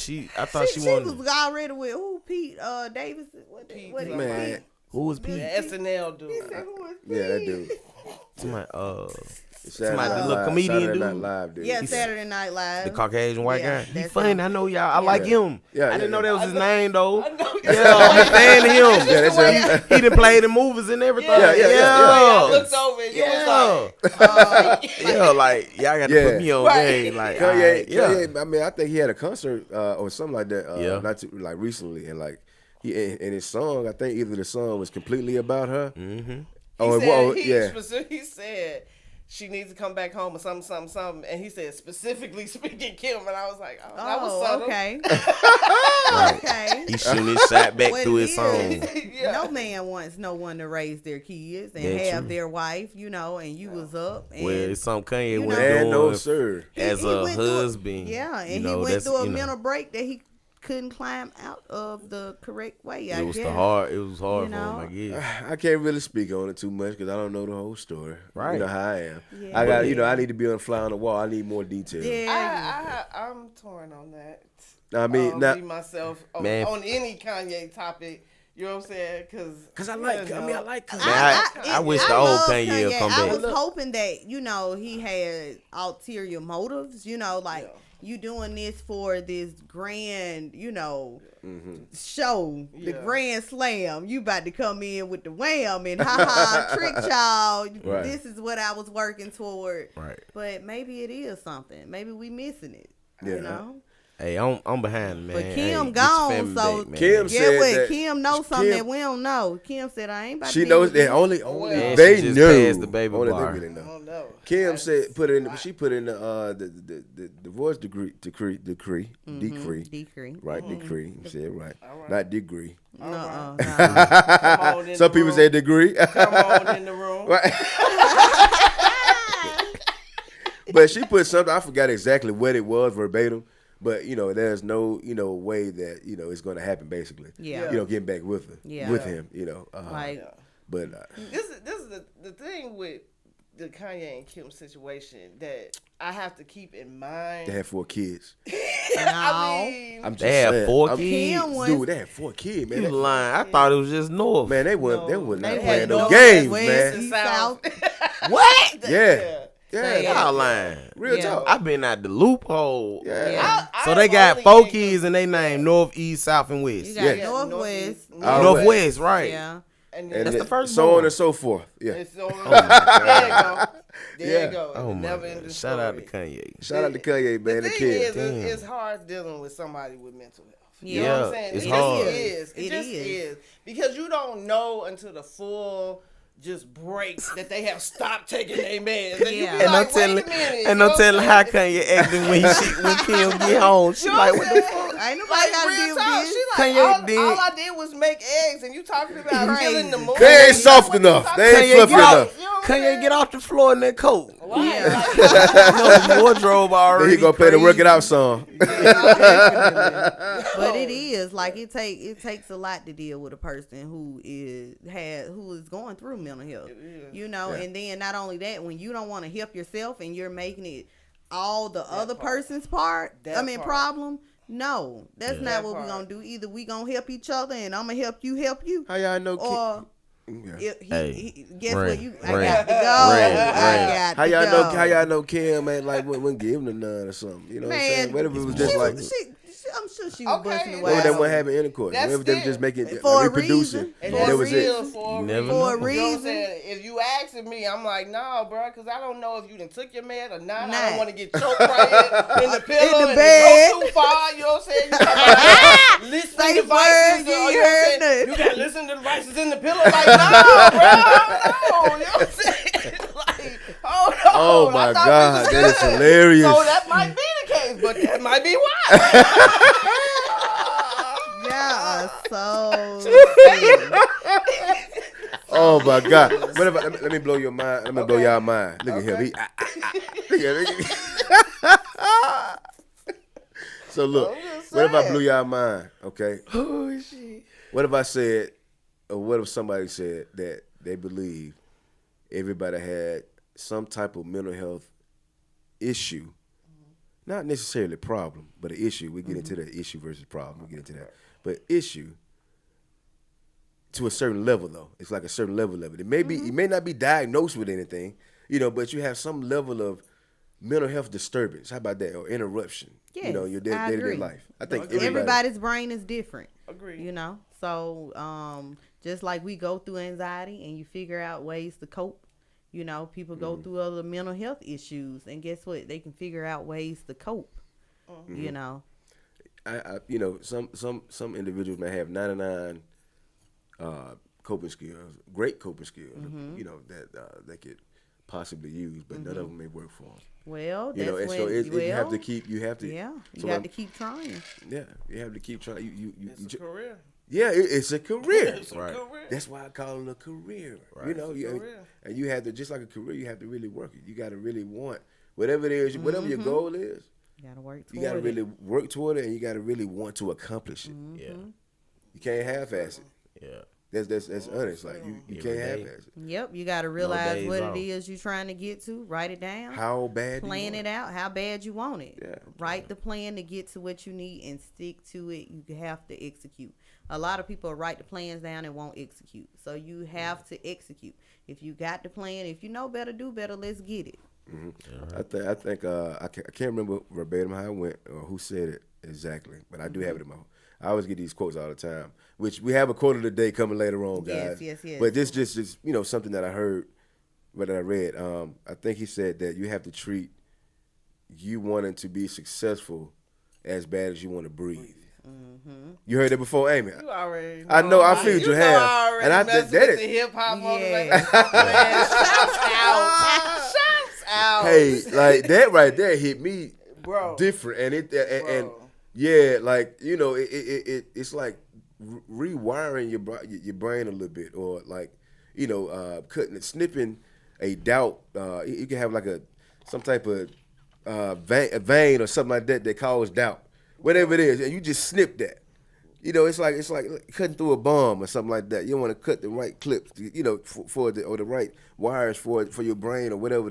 thought she She wanted. was already with Pete Davis. What Pete, Man. Who was The Pete? SNL dude. He said, who is Yeah, that Pete? dude. Somebody, Saturday the Night little Live- comedian Saturday Night dude? Live dude. Yeah, He's- Saturday Night Live. the Caucasian white Yeah, guy. He that's funny. him. I know y'all. I like Yeah. him. Yeah, I didn't know yeah. that was his name though. I know. Yeah, I'm a fan of him. Yeah, that's him. He done played in movies and everything. Yeah, yeah, yeah. I looked over and you was like, Yeah, like y'all got to Yeah. put me on Right. game. Like, Kanye, alright, yeah. Kanye, I mean, I think he had a concert or something like that. Yeah. Not too, like recently, and like he in his song, I think either the song was completely about her. Mm-hmm. he said she needs to come back home or something. And he said specifically speaking Kim, and I was like, oh, that was subtle. okay. Okay. He shooting his shot back What through it his song. Yeah. No man wants no one to raise their kids and That's have true. their wife, and you was up. And Well, it's something Kanye You was know- Man, no doing sir. as he a went through a- husband. Yeah, and he know, went that's, through a you know, mental break that he couldn't climb out of the correct way. It I was guess. It was hard You for him, know? I guess. I can't really speak on it too much because I don't know the whole story. Right. You know how I am. Yeah. I got, I need to be on the fly on the wall. I need more details. Yeah. I'm torn on that. I mean, now, Me myself on, Man. on any Kanye topic. You know what I'm saying? Cause I like Kanye. I I wish the old love Kanye would come I back. was hoping that he had ulterior motives. Like you doing this for this grand, show, the Yeah. Grand Slam. You about to come in with the wham and trick y'all. Right. This is what I was working toward. Right. But maybe it is something. Maybe we missing it. Yeah. Hey, I'm behind, man. But Hey, Kim get your gone, family so back, man. Kim Get said what? that- Kim knows something Kim- that we don't know. Kim said, I ain't about to she be knows with that you." only And they she just knew. passed the baby Only bar. they really know. I don't know. Kim said she put in the divorce decree, Decree. right? Decree. You said it right, All right. not degree. No. Come on in Some the people room. say degree. Come on in the room. Right. But she put something. I forgot exactly what it was verbatim. But there's no way that it's going to happen. Basically, Yeah. getting back with her, Yeah. with him. Like, But This is the thing with the Kanye and Kim situation that I have to keep in mind. They had 4 kids. I mean, I'm just They had saying. 4 I'm- kids. Kim was- Dude, they had 4 kids, man. You That- lying? I thought it was just North. Man, they were No, not they playing had no North, games, West, man. East, South. What? Yeah. Yeah. Y'all lying. Real Yeah. talk. I've been at the loophole. Yeah. Yeah. So they got only 4 think kids and they named North, East, South, and West. You got Yeah. Northwest. All Northwest, right? Yeah. And And That's the then first so one. on and so forth. Yeah. It's on, there you go. There Yeah. you go. Oh my Never God. ending Shout out to story. Kanye. Shout out to Kanye, man. The The thing kid. is, Damn. it's hard dealing with somebody with mental health. Yeah. You know what I'm saying? It's it hard. Just is. It, It just is. is. Because you don't know until the full just break that they have stopped taking their meds. And you Yeah. be And like, I'm telling, wait a minute. and you I'm know telling what how I'm saying? Kanye acting when Kim get home. She You know like, what what I'm the saying? fuck? Ain't nobody Like got to real deal talk, with she this. like Kanye did- all I did was make eggs, and you talking about Crazy. killing the moon. They ain't soft enough. They ain't Kanye fluffy get, enough. You know what I'm Kanye saying? get off the floor in that coat. Right, Yeah. like, You know, his wardrobe Then already he gonna play the Work It crazy. Out song. But it is like it takes a lot to deal with a person who is going through mental health. You know, Yeah. and then not only that, when you don't want to help yourself and you're making it all the other part. person's part, That part. problem. No, that's not That what we're part. gonna do. Either we gonna help each other and I'm gonna help you, How y'all know? or Yeah. guess Ren, what? I Ren, got to go. Ren, I Ren. got How to y'all go. know? How y'all know Kim ain't like wouldn't give him the none or something? You know what I'm saying? Man, What if it was just like? I'm sure she was Okay, busting well, What if away. they weren't having intercourse? That's What if they were still- just making For a reproducing? reason. And And that's that was real it. for a You never reason. know. For a You know what I'm reason. saying? If you asking me, I'm like, nah, bro, because I don't know if you done took your med or not. I Nah. don't want to get choked right in the pillow and bed. go too far. You know what I'm saying? You talking about listening Safe devices. word, Or, you you know what I'm heard saying? that. You got to listen to devices in the pillow. Like, nah, bro, no. You know what I'm saying? Like, hold on. Oh I my thought we God, was that is good. hilarious. So that might be the case, but that might be why. Yeah, so Oh my God! What if let me blow your mind? Let me blow y'all mind. Look at him. Okay. Look at him. So look, I'm just what if I saying. blew y'all mind? Okay. Oh shit. What if I said, or what if somebody said that they believe everybody had some type of mental health issue, not necessarily problem, but an issue. We get into that issue versus problem. We get into that, but issue to a certain level though. It's like a certain level of it. It may be, you may not be diagnosed with anything, you know, but you have some level of mental health disturbance. How about that? Or interruption. You know, Yes, your I day-to-day agree. life. I think everybody's brain is different. Agreed. You know, so just like we go through anxiety and you figure out ways to cope. You know, people go through other mental health issues, and guess what? They can figure out ways to cope. You know, I you know, some individuals may have 99 coping skills, great coping skills, you know, that they could possibly use, but none of them may work for them. well, You that's know, and when so you have to well, keep, you have to, yeah, you so got I'm- to keep trying. yeah, you have to keep trying. You It's a career. yeah, it's a career. It's a Right. career. That's why I call it a career. Right. You know, It's a you, career. and you have to, just like a career, you have to really work it. You got to really want whatever it is, whatever your goal is. You got to work toward You got to it. really work toward it, and you got to really want to accomplish it. Yeah. You can't half-ass it. Yeah. That's honest. Like you Every can't day. half-ass it. Yep, you got to realize days what off. it is you're trying to get to. Write it down. How bad? Plan it out. How bad you want it. Yeah. Write the plan to get to what you need and stick to it. You have to execute. A lot of people write the plans down and won't execute. So you have to execute. If you got the plan, if you know better, do better. Let's get it. I think I can't remember verbatim how it went or who said it exactly, but I do have it in my. I always get these quotes all the time, which we have a quote of the day coming later on, guys. Yes. But this just is, you know, something that I heard, but that I read. I think he said that you have to treat you wanting to be successful as bad as you want to breathe. You heard that before, Amy? You already. I know, I man. figured you know have. I already And I messing that with is- the hip hop Yeah. motivation. Man, shouts out. Shouts out. Hey, like that right there hit me Bro. different, and and Bro. yeah, like you know, it's like rewiring your brain a little bit, or like you know, snipping a doubt. You can have like some type of a vein or something like that causes doubt, whatever it is, and you just snip that. You know, it's like cutting through a bomb or something like that. You want to cut the right clips, you know, for the right wires for your brain or whatever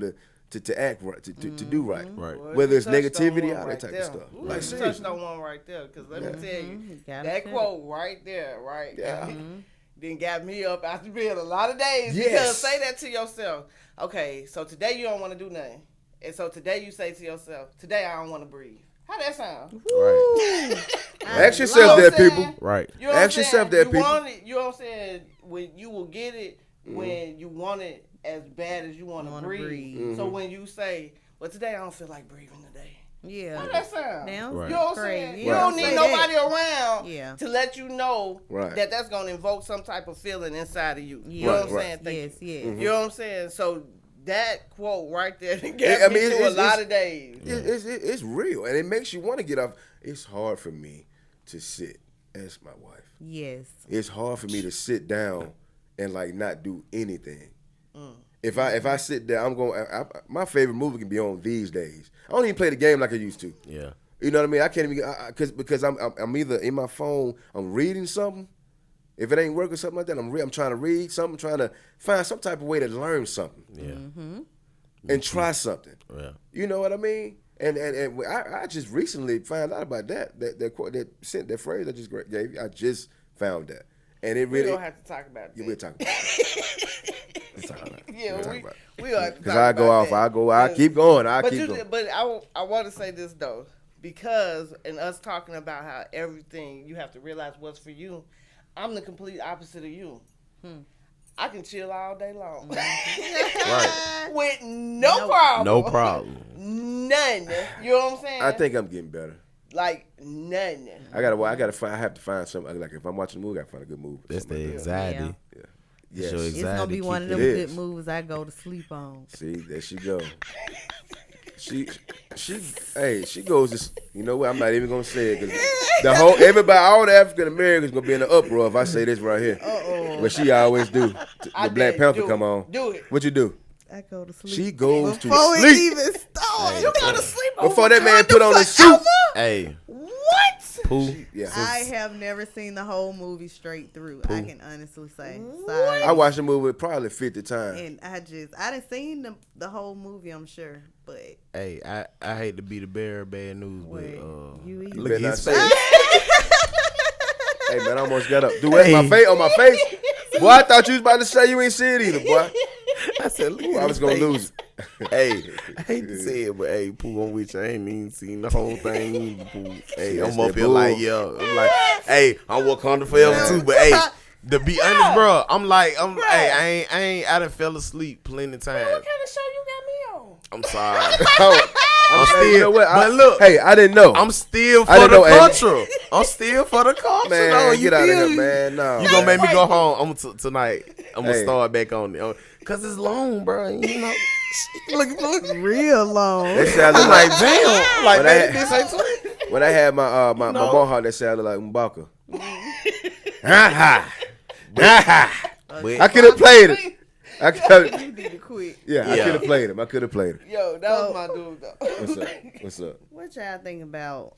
to act right, to do right. Right. Well, Whether you it's touched on negativity, one all that type there. of stuff. Ooh, Like, you seriously. touched on one right there, because let me tell you, Gotta that say quote right there, right, Yeah. then got me up after being a lot of days. Yes. Because say that to yourself. Okay, so today you don't want to do nothing, and so today you say to yourself, today I don't want to breathe. How that sound? Right. Ask You yourself know that, what I'm people. saying? Right. You know what I'm Ask yourself saying? that, You people. want it, you know what I'm saying? When you will get it when you want it as bad as you want to Wanna breathe. breathe. So when you say, well, today I don't feel like breathing today. Yeah. How that sound? Now, Right. You know what I'm crazy. saying? Yeah, You don't say need that. nobody around Yeah. to let you know Right. that that's going to invoke some type of feeling inside of you. You know Yes. what I'm Right. saying? Thank Yes, you. yes. You know what I'm saying? So that quote right there got I me mean, through it's- a lot of days. It's real, and it makes you want to get off. It's hard for me to sit as my wife. Yes. It's hard for me to sit down and like not do anything. If I sit there, I'm going. My favorite movie can be on these days. I don't even play the game like I used to. Yeah. You know what I mean? I can't even because I'm either in my phone, I'm reading something. If it ain't working, something like that, I'm trying to read something, trying to find some type of way to learn something Yeah. and try something. Yeah. You know what I mean? And I just recently found out about that quote, that phrase I just gave you. I just found that, and it We really. don't have to talk about Yeah, that. we'll talk about it. We'll talk about it. Yeah, We'll talk we about it. don't have to Because talk I go about off, that. I keep going, I But keep going. but I want to say this though, because in us talking about how everything you have to realize what's for you, I'm the complete opposite of you. I can chill all day long Right. with no problem. No problem. None. You know what I'm saying? I think I'm getting better. like none. I have to find something. Like if I'm watching a movie, I gotta find a good movie. That's Something the like anxiety. that. Yeah. Yes. Your It's gonna anxiety be one of kick them in. good It is. movies I go to sleep on. See, there she go. She goes. This, you know what? I'm not even gonna say it because all the African Americans gonna be in the uproar if I say this right here. What she always do. I The Black did. Panther Do come it. on. Do it. What you do? I go to sleep. She goes to Before it sleep even starts. You go to sleep before over that man put on Wakanda the suit. forever? Hey, What? Pooh. Yeah. I have never seen the whole movie straight through. I can honestly say. What? Sorry. I watched the movie probably 50 times. And I didn't seen the whole movie, I'm sure. But Hey, I hate to be the bearer of bad news, Wait, but you either. look at better his not say face. Hey man, I almost got up. Do what? Hey. My face on my face? Boy, I thought you was about to say you ain't see it either, boy. I said, look Ooh, at I was his gonna face. lose it. Hey, I hate to say it, but hey, Pooh, on which I ain't even seen the whole thing either, Pooh. Hey, That's I'm up that here bull. like, yo, I'm like, hey, I'm Wakanda forever too, but hey, to be honest, bro, I done fell asleep plenty of times. What kind of show you got me on? I'm sorry. I'm still- you know what? but look, hey, I didn't know. I'm still I for didn't the know, Andy. culture. I'm still for the culture. man, though. You get out of feel here, me? man. No. You gonna make me go home? Tonight. I'm gonna Hey. start back on it, cause it's long, bro. You know, look. Real long. That sounded I'm like like, damn. I'm like, When baby, I- this ain't too. when I had my my No. mohawk that sounded like M'Baka. Ha ha. But I could have played it. I could. You need to quit. Yeah, I Yeah. could have played him. I could have played him. Yo, that was my dude though. What's up? What's up? What y'all think about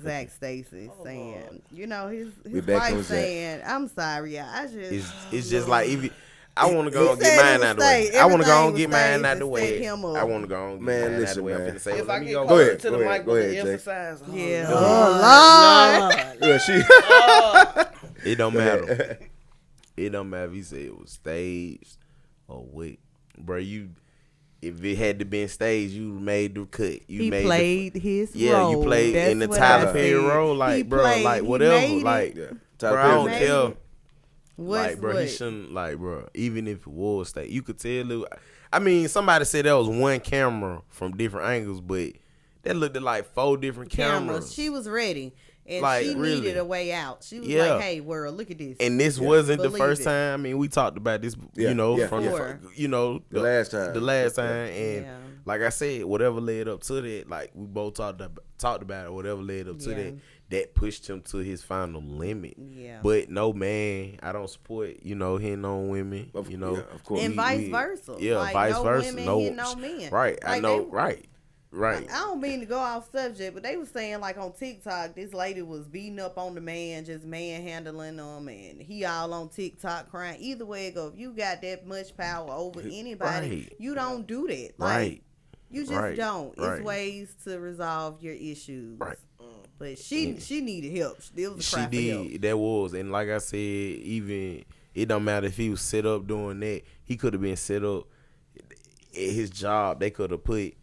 Zach Stacy saying, you know, his We back on wife Zach. saying, I'm sorry, yeah, I just it's just like if you, I want to go and said get it mine would out the way. stay. I want to go Everything and get would mine stay out the to way. set him up. I want to go and get Man, mine out listen, the way. I'm man. finna say, If let I me get go. Go closer ahead, to the go ahead, mic go with ahead, the Jay. emphasize. Yeah. Oh, Oh, Lord. Yeah, she. It don't matter. It don't matter if he said it was staged or what, bro. If it had to been staged, you made the cut. You He made played his yeah, role. you played That's in the what Tyler I Perry said. role, like He bro, played- like he whatever, made it. like Yeah. bro, I Tyler don't Perry. care. What's Like, bro, what? he shouldn't, like, bro, even if it was stage, you could tell it. I mean, somebody said that was one camera from different angles, but that looked at like 4 different cameras. She was ready. And Like, she really? needed a way out. She was Yeah. like, hey, world, look at this. And this wasn't the Believe first it. time. I mean, we talked about this, Yeah, you know, yeah, from Before. you know The last time. the last time, and Yeah. like I said, whatever led up to that, like we both talked about it. Whatever led up to Yeah. that pushed him to his final limit. Yeah. But no, man, I don't support hitting on women. Of- You know, yeah, of course. And vice versa. Yeah, Like, vice no versa. women no, hitting on men. right? I Like, know, they- right. Right. I don't mean to go off subject, but they was saying like on TikTok, this lady was beating up on the man, just manhandling him, and he all on TikTok crying. Either way it go, if you got that much power over anybody, Right. you don't do that. Like, Right. you just Right. don't. It's Right. ways to resolve your issues. Right. But she needed help. It was a She cry for help. did. That was, and like I said, even it don't matter if he was set up doing that. He could have been set up at his job. They could have put,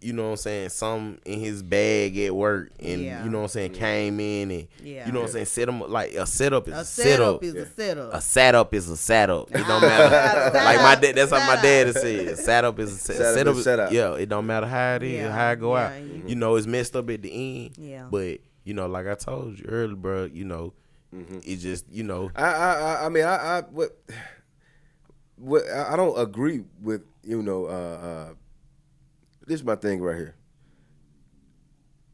you know what I'm saying, some in his bag at work, and Yeah. you know what I'm saying, came in and Yeah. you know what I'm saying, set him up. Like a setup is A a setup setup. is a setup. A setup is a setup. It don't matter. Like my dad, that's how my dad said. A setup is a Setup is setup. Yeah, it don't matter how it is, Yeah. how it go Yeah. out. You know, it's messed up at the end. Yeah. But you know, like I told you earlier, bro. You know, it just I mean, what I don't agree with, this is my thing right here.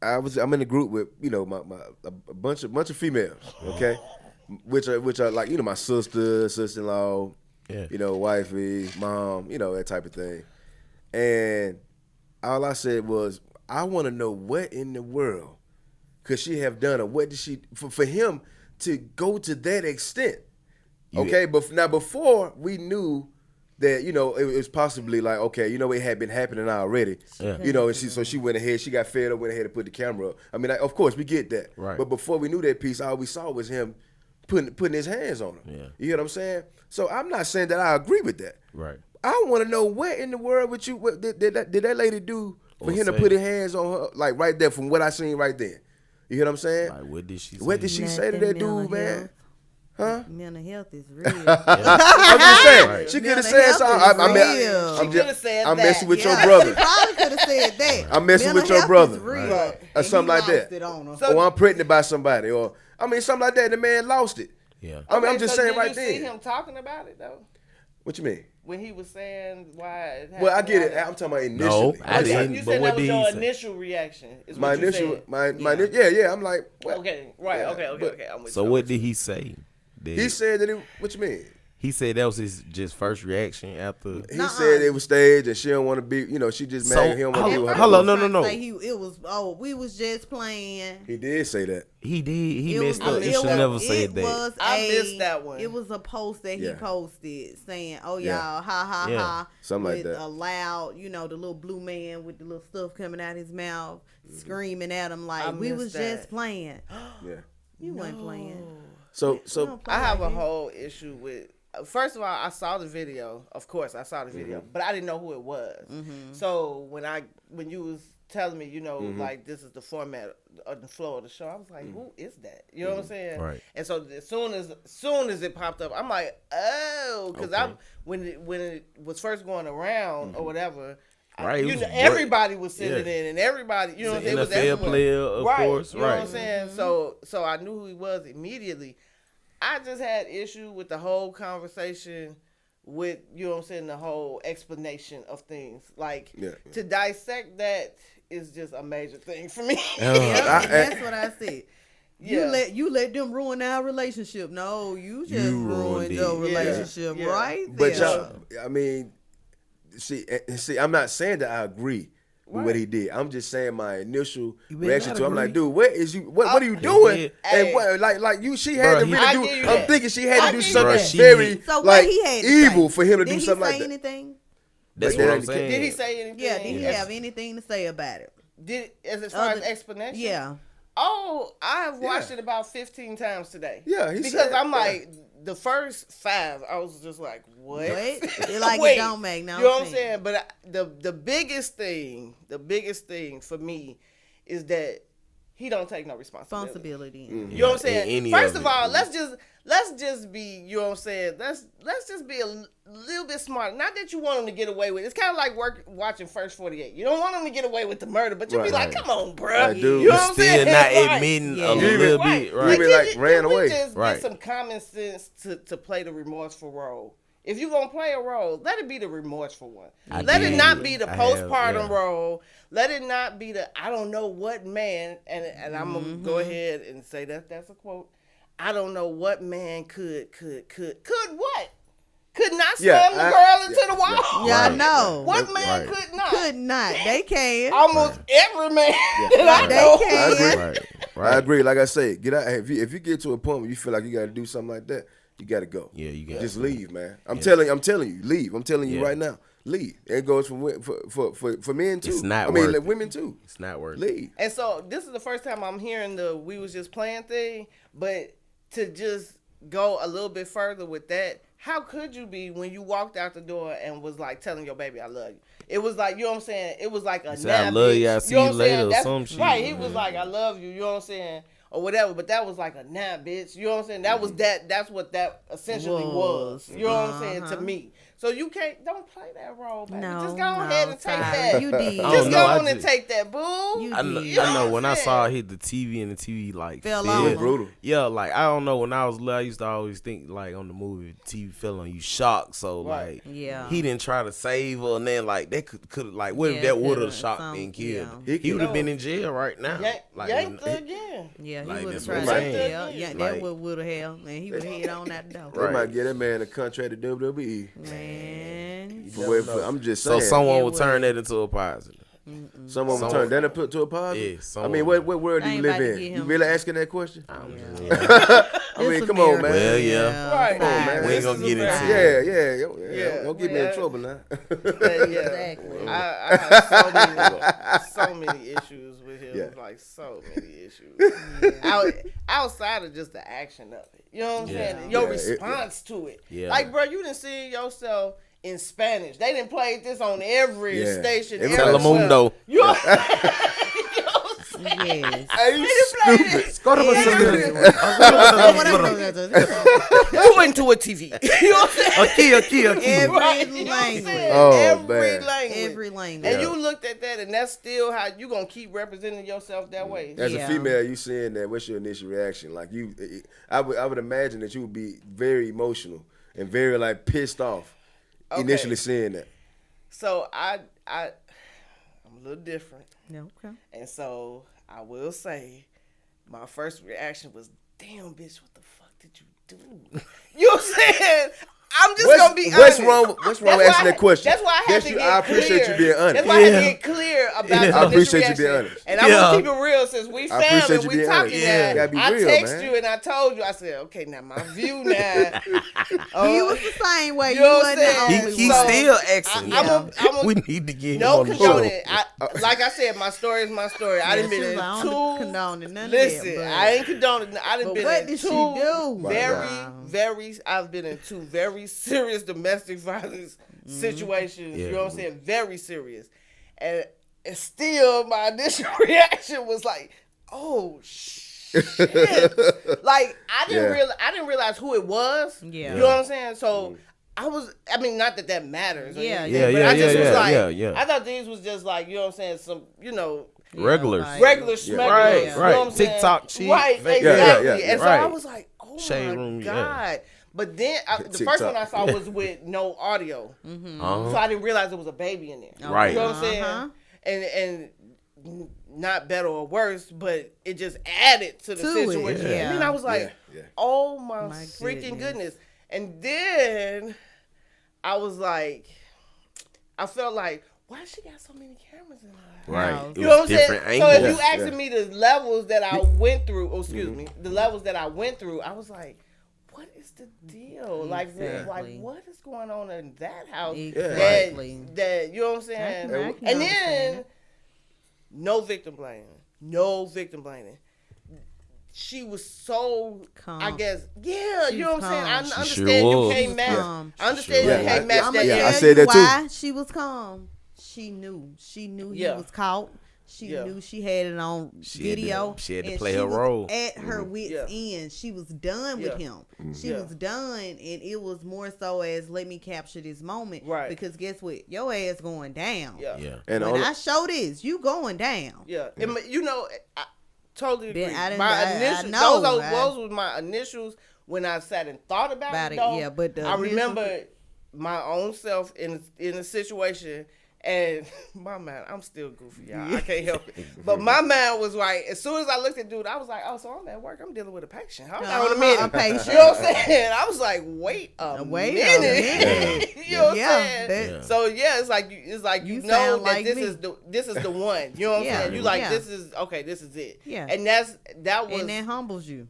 I'm in a group with, a bunch of females, okay? which are like, my sister-in-law, yeah. wifey, mom, that type of thing. And all I said was, I want to know what in the world could she have done, or what did she for him to go to that extent? Okay, but now before we knew that, it was possibly like, okay, it had been happening already. Yeah. And she went ahead, she got fed up, went ahead and put the camera up. I mean, of course we get that. Right. But before we knew that piece, all we saw was him putting his hands on her. Yeah. You hear what I'm saying? So I'm not saying that I agree with that. Right. I want to know what in the world what did that lady do for him to put his hands on her, like right there, from what I seen right there. You hear what I'm saying? Like, what did she say? What did she say to that dude, man? Huh? Mental health is real. I'm just saying. Right. She could have Mental said health something. is real. She coulda said I'm that. messing with your Yeah, brother. She probably could have said that. I'm messing with Mental your health brother. is real. Right. Or And something he like that. lost it on her. So- Or I'm pregnant by somebody. Or, something like that. The man lost it. Yeah. I mean, I'm Okay, just so saying did right you see there. him talking about it though? What you mean? When he was saying why it happened? Well, I get it. like I'm talking about initially. No, I that? didn't. You But said what that was did your he say? initial reaction. Is My what you initial, said. yeah. I'm like, what? Okay, right. Yeah, Okay. but- I'm with So you. what did he say? He said that what you mean? He said that was his just first reaction after. He Nuh-uh. said it was staged and she don't want to be, she just So, mad. He don't want to be hold with on, her. hold on, Trying to no. say we was just playing. He did say that. He did. He It messed was- up. He it should was- never said that. Was I missed that one. It was a post that he Yeah. posted saying, "Oh Yeah. y'all, ha ha Yeah. ha," Something like with that. a loud, the little blue man with the little stuff coming out his mouth, screaming at him like, I "We was missed that. just playing." Yeah. You weren't playing. So We don't play I have like a that. whole issue with. First of all, I saw the video. Of course, I saw the video, but I didn't know who it was. So when you was telling me, like this is the format of the flow of the show, I was like, who is that? You know what I'm saying? Right. And so as soon as it popped up, I'm like, oh, because Okay. when it was first going around or whatever. Right, it was everybody was sending yeah. in, and everybody, He's an it was NFL everywhere. player, of right, course, You know what I'm right. saying? So I knew who he was immediately. I just had issue with the whole conversation with, the whole explanation of things. Like, Yeah. to dissect that is just a major thing for me. Yeah, that's what I said. Yeah. You let them ruin our relationship. No, you just You ruined ruined it. your Yeah. relationship Yeah. right But there. y'all, see, I'm not saying that I agree with what he did. I'm just saying my initial may reaction not to him, like, agree. dude, what are you doing? Hey. And what, like she had Bruh, to he- really I do. give you I'm that. thinking she had I to do give you something that. very So what like he had to evil say? for him to Did do he something say like that. anything? That's But what then- I'm saying. Did he say anything? Yeah, did he as- have anything to say about it? as far as Other- explanation? Yeah. Oh, I have watched Yeah. it about 15 times today. Yeah, he because said- I'm yeah. like the first 5, I was just like, what? Wait, it like Wait, it don't make no You know what I'm sense. saying? But the biggest thing for me is that he don't take no responsibility. Responsibility. You know what I'm saying? any First of of it. all, let's just be, you know what I'm saying? Let's just be a little bit smart. Not that you want him to get away with it. It's kind of like watching First 48. You don't want him to get away with the murder, but you be Right. like, come on, bruh. Right, dude. You know But what I'm still saying? not Right. admitting Yeah. a You little Right. bit, right? You be like, can ran we away. just Right. get some common sense to play the remorseful role? If you're going to play a role, let it be the remorseful one. I Let it did. not be the I postpartum have, yeah. role. Let it not be the, I don't know what man, and I'm going to go ahead and say that's a quote. I don't know what man could what? could not Yeah, slam the girl into the wall. Yeah, I Right. know. What man Right. could not? Could not. They can. Almost every man that I They know. can. I agree. Right. I Right. agree. Like I say, get out. If you get to a point where you feel like you got to do something like that, you got to go. Yeah, you got Just to. leave, man. I'm telling you, leave. I'm telling you Yeah. right now, leave. It goes for men too. It's not I mean, worth like, it. women too. It's not worth it. Leave. And so this is the first time I'm hearing the "we was just playing" thing. But to just go a little bit further with that, how could you be when you walked out the door and was like telling your baby, "I love you"? It was like, you know what I'm saying? It was like a said, "I nah, love bitch." you, I'll see know you what I'm saying? later or That's- some shit. Right. He was like, "I love you," you know what I'm saying? Or whatever. But that was like a nah, bitch. You know what I'm saying? That was that's what that essentially was. You know what I'm saying? To me. So you don't play that role, baby. No, Just go ahead and take sorry. that. You did. I Just don't go know, on I and just- take that, boo. You I know, did. You I know know when what I I'm saw saying? it hit the TV and the TV like Fell fell. on Yeah, him. brutal. Yeah, like I don't know. When I was little, I used to always think like on the movie, TV fell on you, shocked. So Right. like, Yeah. he didn't try to save her, and then like that could like what Yeah, if that would coulda, have shocked some- me and killed? yeah. He would have No. been in jail right now. Like Yanked when- again. Yeah, he Like, would have that's tried what I'm to saying. hell. Yeah, Like- that would have hell, and he would have head on out the door. They Right. might get that man a contract to WWE. Man, I'm just So saying. someone It would would. turn that into a positive. Someone will turn that and put to a positive. Yeah, I someone mean, will. what world do I you ain't live about to in? get You him. really asking that question? Yeah. I mean, It's come on, America. man. Well, yeah. Right. Come on, man. We ain't gonna get into Yeah, it. yeah. Don't get me in Yeah. trouble now. Exactly. I have so many issues with him. Yeah. Like so many issues. Outside of just the action of it. You know what I'm Yeah. saying? Your Yeah, response to it. Yeah. Like, bro, you didn't see yourself in Spanish. They didn't play this on every Yeah. station. Every- everywhere. Telemundo. You know, Yes. Hey, you they didn't play stupid. Two into a TV. You know what I'm saying? Every Right, you know what I'm language. saying? Oh, Every man. language. Every language. And you looked at that, and that's still how you gonna keep representing yourself that way. As Yeah. a female, you seeing that, what's your initial reaction? Like I would imagine that you would be very emotional and very like pissed off Okay. initially seeing that. So I'm a little different, Okay. and so I will say, my first reaction was, "Damn, bitch, what the fuck did you do?" You know what I'm saying? I'm just gonna be What's honest. wrong with That's asking why that question? That's why I had to get I appreciate clear. you being honest. That's why I had to Yeah. get clear about Yeah. the I appreciate initial you being reaction. honest. And I'm Yeah. gonna keep it real since we I family, appreciate you we being talking honest. now. Gotta be I real, text man. you and I told you, I said, okay, now my view now. He was the same way. You You know what I'm wasn't the saying? only He's one. still asking. I'm a- We need to get him No on the show. condoning. Like I said, my story is my story. I didn't Yeah, been she in was like, I two. don't condone none of Listen, that, but- I ain't condoning. I done But been what in did she two do? I've been in two very serious domestic violence situations. Yeah. You know what I'm saying? Very serious. And still, my initial reaction was like, "Oh shit!" Like I didn't realize who it was. Yeah. You know what I'm saying? So. I mean, not that matters. or Yeah, anything, yeah, but I just yeah, was yeah, like, yeah. I thought these was just like, you know what I'm saying, some, Regulars. like- regular Yeah. schmegulars. Right, you know right. what I'm saying? TikTok cheat. Right, Yeah, exactly. yeah, And so right. I was like, oh Shade my room, yeah. God. But then the TikTok. first one I saw was with no audio. Uh-huh. So I didn't realize there was a baby in there. Right. You know what I'm saying? Uh-huh. And not better or worse, but it just added to the To it, situation. yeah. And then I was like, Yeah. oh my, My freaking goodness. goodness. And then I was like, I felt like, why she got so many cameras in her? Right. house. It You know what I'm was different saying? So if angles. you asking me the levels that I went through, the levels that I went through, I was like, what is the deal? Exactly. Like what is going on in that house? Exactly. That you know what I'm saying? I can And understand then it. no victim blaming. No victim blaming. She was so, Calm. I guess, yeah, She you know was what I'm saying? I calm. She understand sure you was. can't She was match. calm. I understand sure you was. can't match I'm that. gonna Yeah, I tell said you that too. why she was calm. She knew. She knew he Yeah. was caught. She Yeah. knew she had it on She had to- video. she had to and play she her was role. At her wits' Yeah. end, she was done with him. She Yeah. was done, and it was more so as let me capture this moment. Right. Because guess what? Your ass going down. Yeah. Yeah. And When all, I show this, you going down. Yeah, and you know, I totally agree. Then I didn't- my I initials, know, those were my initials when I sat and thought about About it. it, Though, yeah, but the I initials- remember my own self in a situation And my mind, I'm still goofy, y'all. I can't help it. But my mind was like, as soon as I looked at dude, I was like, oh, so I'm at work. I'm dealing with a patient. Hold on a minute. A patient. You know what I'm saying? I was like, wait a minute. You know what I'm saying? So yeah, it's like you know sound that like this me. is the one. You know what I'm saying? You like this is it. Yeah. And that was And that humbles you.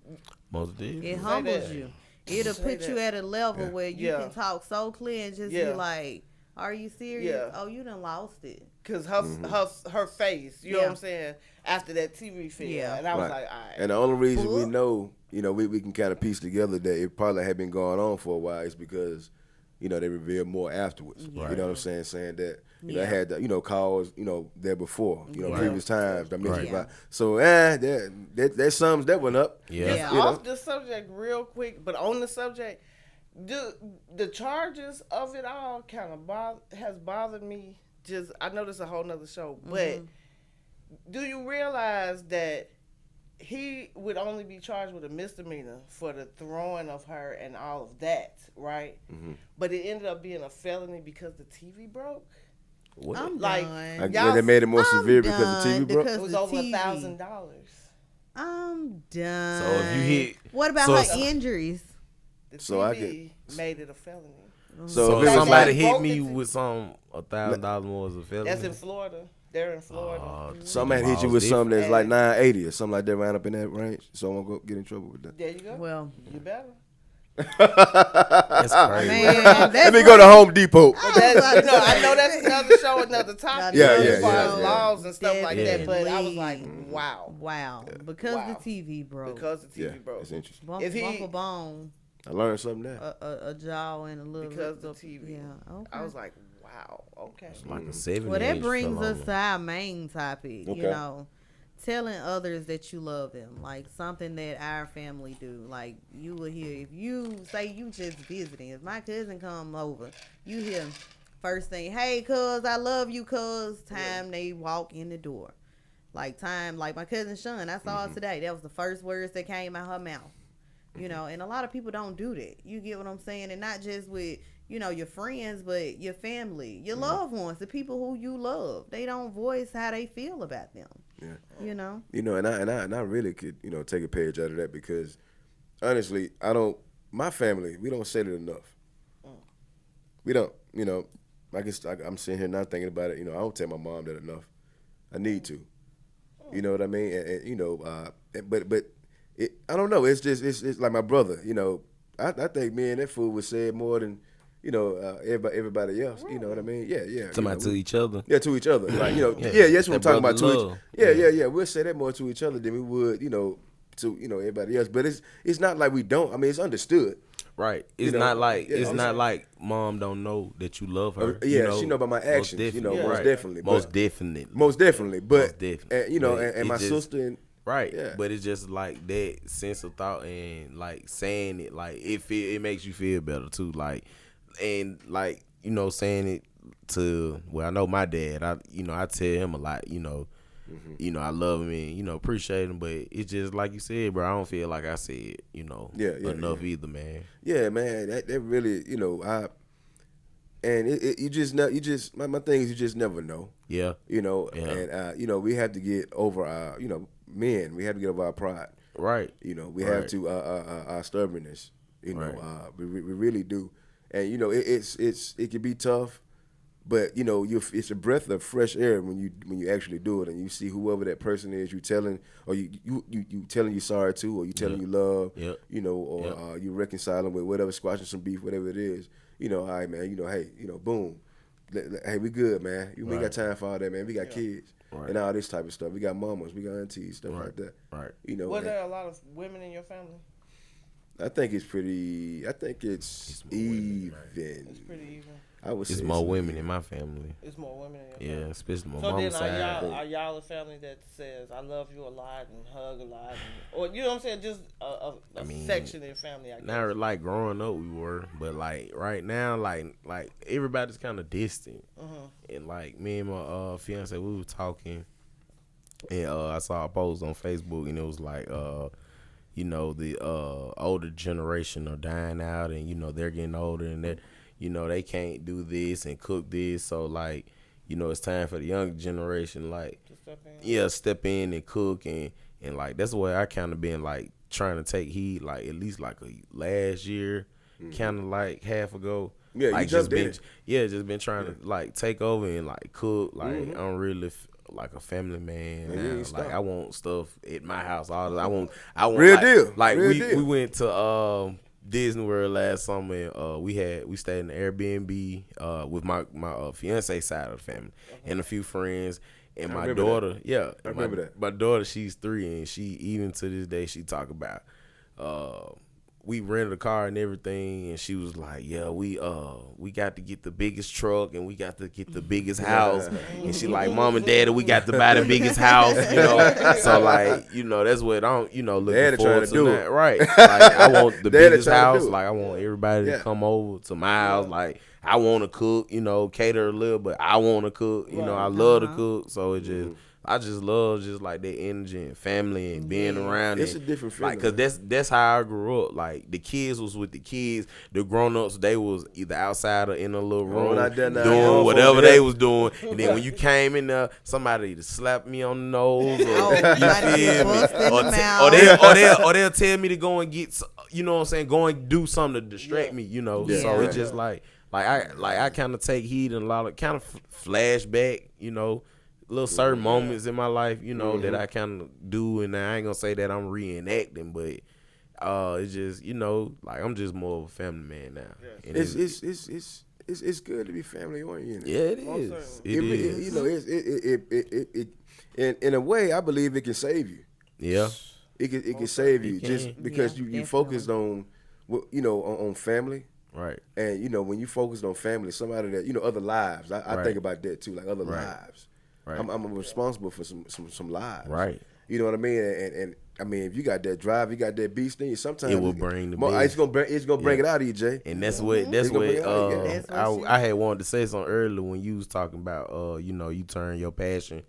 Most did. It humbles that. you. It'll Say put you that. at a level where you Yeah. can talk so clear and just be Yeah. like, "Are you serious? Yeah. Oh, you done lost it." Cause her face, you know Yeah. what I'm saying, after that TV film, Yeah. and I was Right. like, all right. And the only reason we Book. know, we can kind of piece together that it probably had been going on for a while is because, they revealed more afterwards. Yeah. You know what I'm saying? Saying that, Yeah. I had, calls, there before, Right. previous times. I mentioned Right. about. So, that sums that one up. Yeah. Yeah. Off the subject real quick, but on the subject, the charges of it all kind of has bothered me. Just I know this is a whole nother show, but do you realize that he would only be charged with a misdemeanor for the throwing of her and all of that, right? But it ended up being a felony because the TV broke. What? I'm Like, done. y'all- They made it more I'm severe because the done TV broke. because It was the over TV. $1,000. I'm done. So if you hit, what about so her it's- injuries? The So I TV made it a felony. so if if it was somebody like- hit broke me the- with some $1,000 more as a felony. That's in Florida. They're in Florida. somebody hit you with something that's like 980 or something like that, round up in that range. So I'm gonna go get in trouble with that. There you go. Well, You better. That's crazy. man, Let that's me go to Home Depot. I know that's another show, another topic. Yeah, as far yeah, as yeah. laws and stuff like that. But I was Definitely. like, wow, wow, because Wow. the TV broke. because the Yeah, TV broke. it's interesting. Bump, if he- bump a bone, I learned something there. a jaw, and a little Because the bit of- TV. Yeah, okay. I was like, wow, okay. Like a 70. Well, that brings us to our main topic. Okay. You know, telling others that you love them, like something that our family do. Like you will hear if you say you just visiting. If my cousin come over, you hear first thing, "Hey, cuz, I love you, cuz." Time they walk in the door, like my cousin Sean. I saw her today. That was the first words that came out her mouth. You know, and a lot of people don't do that. You get what I'm saying? And not just with, your friends, but your family, your loved ones, the people who you love. They don't voice how they feel about them. Yeah. You know? And I really could, take a page out of that because honestly, my family, we don't say it enough. We don't, I'm sitting here now thinking about it, I don't tell my mom that enough. I need to. You know what I mean? But I don't know. It's just, it's like my brother, I think me and that fool was said more than, everybody else. You know what I mean? Yeah. Somebody to each other. Yeah, to each other. Like, Yeah. that's what I'm That talking about. brotherly To love. yeah. We'll say that more to each other than we would, to everybody else. But it's not like we don't. I mean, it's understood. Right. It's know, not like yeah, it's I'm not saying- like mom don't know that you love her. Yeah, she know about my most actions. definitely. Most Right. definitely. Most but- definitely. Most definitely. But Most definitely. and, But and it my just- sister and Right. Yeah. But it's just like that sense of thought and like saying it, like it makes you feel better too. Like and like, saying it to I know my dad, I tell him a lot, I love him and, appreciate him, but it's just like you said, bro, I don't feel like I said, Yeah, enough either, man. yeah, man, that really, my thing is you just never know. Yeah. And we have to get over our, men, we have to get over our pride. Right. We have to our stubbornness. Right. We really do, and it can be tough, but it's a breath of fresh air when you actually do it, and you see whoever that person is you telling, or you telling you sorry to, or you telling you love, or you reconciling with whatever, squashing some beef, whatever it is. All right, man. Hey, boom. Hey, we good, man. We ain't got time for all that, man. We got kids and all this type of stuff. We got mamas, we got aunties, stuff like that. Right. Were and there a lot of women in your family? I think it's even. It's pretty even. I would say It's more women in my family. It's more women in your family. Yeah, especially my So mom's then, side. are y'all a family that says "I love you" a lot and hug a lot, or you know what I'm saying? Just a section in your family. I guess. Now, like growing up, we were, but like right now, like everybody's kind of distant. And like me and my fiance, we were talking, and I saw a post on Facebook, and it was like, the older generation are dying out, and they're getting older, and they can't do this and cook this, so like, you know, it's time for the younger generation, like, To step in. yeah, step in and cook and like that's where I kind of been like trying to take heed, like at least like a last year, kind of like half ago. Yeah, you like jumped in been it. just been trying to like take over and like cook. Like I'm really like a family man Yeah, you now. ain't Like stop. I want stuff at my house. All I want Real like, deal. Like Real we deal. went to Disney World last summer. And, we stayed in the Airbnb with my fiance side of the family and a few friends. And I my remember daughter, I remember that. My daughter, she's 3, and she even to this day she talk about. We rented a car and everything, and she was like, "Yeah, we got to get the biggest truck, and we got to get the biggest house." And she like, "Mom and Daddy, we got to buy the biggest house," you know. So like, you know, that's what I'm, you know, looking Daddy forward trying to to do that. it. Right? Like I want the Daddy biggest trying to house. do it. Like I want everybody Yeah. to come over to my house. Like I want to cook, you know, cater a little, but I want to cook. You know, I love to cook, so it just. I just love just like that energy and family and being around. It's and, a different feeling, like, cause that's how I grew up. Like the kids was with the kids, the grown ups they was either outside or in a little room out there now. doing Yeah. whatever Yeah. they was doing. And then when you came in there, somebody either slapped me on the nose or somebody you feel bust in me, the mouth. or they'll tell me to go and get, you know what I'm saying, go and do something to distract me. You know, Yeah. so Yeah. it's just like I kind of take heed in a lot of kind of flashback. You know. Little certain moments in my life, you know, that I kind of do, and I ain't gonna say that I'm reenacting, but it's just, you know, like I'm just more of a family man now. And It's good to be family oriented. yeah, it Most is. certainly. It It, is. you know, in a way, I believe it can save you. Yeah, It can save you It just can. because Yeah, you focused on, you know, on family. right. And, you know, when you focused on family, somebody that, you know, other lives. I Right. think about that too, like other Right. lives. Right. I'm responsible for some lives. Right. You know what I mean? And I mean, if you got that drive, you got that beast in you, sometimes It will bring the it's beast. gonna bring Yeah. it out of you, Jay. And that's what It's gonna bring it out, yeah. That's what she- I had wanted to say something earlier when you was talking about you know, you turn your passion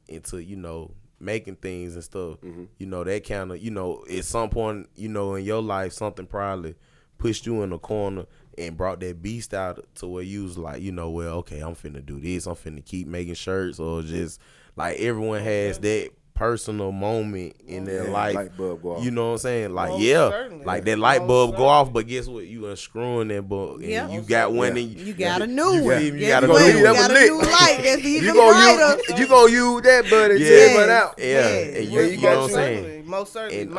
into, you know, making things and stuff. You know, that kind of, you know, at some point, you know, in your life something probably pushed you in a corner and brought that beast out to where you was like, you know, well, okay, I'm finna do this, I'm finna keep making shirts, or just like everyone has that personal moment in their Yeah, life. light bulb go off. You know what I'm saying? Like, Most yeah, certainly. like that light Most bulb go certainly. off, but guess what? You unscrewing that bulb, and Yeah. you got one. Yeah. And You got a new you one. feel me? You Guess got a what? new You one. got a new light that's even You brighter. gonna use that, buddy. Yeah. Yeah, but out. Yeah, Yes. and Yeah, you, you you got know what I'm you. saying? Most certainly. And,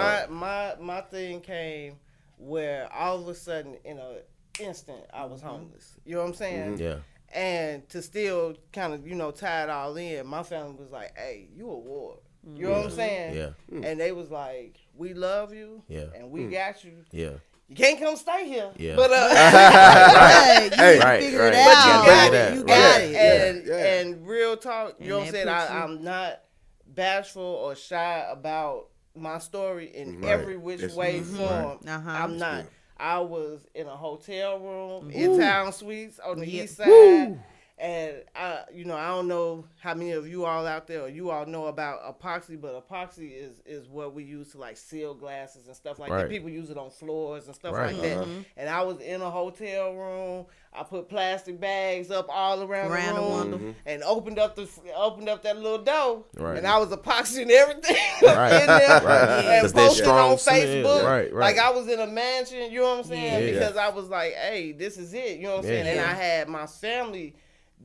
My thing came where all of a sudden, in an instant, I was homeless. You know what I'm saying? Yeah, And to still kind of, you know, tie it all in, my family was like, "Hey, you a ward." You know what I'm saying? yeah, And they was like, "We love you, Yeah. and we got you. yeah, You can't come stay here." Yeah. But Right. You Hey. can Right, figure right. it But you out. got it. You Right. got it. and Yeah. and real talk, you know what I'm And saying? that puts you- I'm not bashful or shy about my story in Right. every which That's- way, form. Uh-huh. I'm not. good. I was in a hotel room in Town Suites on the Yeah. east side. And I don't know how many of you all out there or you all know about epoxy, but epoxy is what we use to like seal glasses and stuff like Right. that. People use it on floors and stuff Right. like that. Mm-hmm. And I was in a hotel room. I put plastic bags up all around Around the the room window. and opened up that little door. Right. And I was epoxying everything Right. in there Right. and 'Cause that posting strong on smell. Facebook. Right, right. Like I was in a mansion, you know what I'm saying? Yeah. Because I was like, hey, this is it. You know what I'm saying? And Yeah. I had my family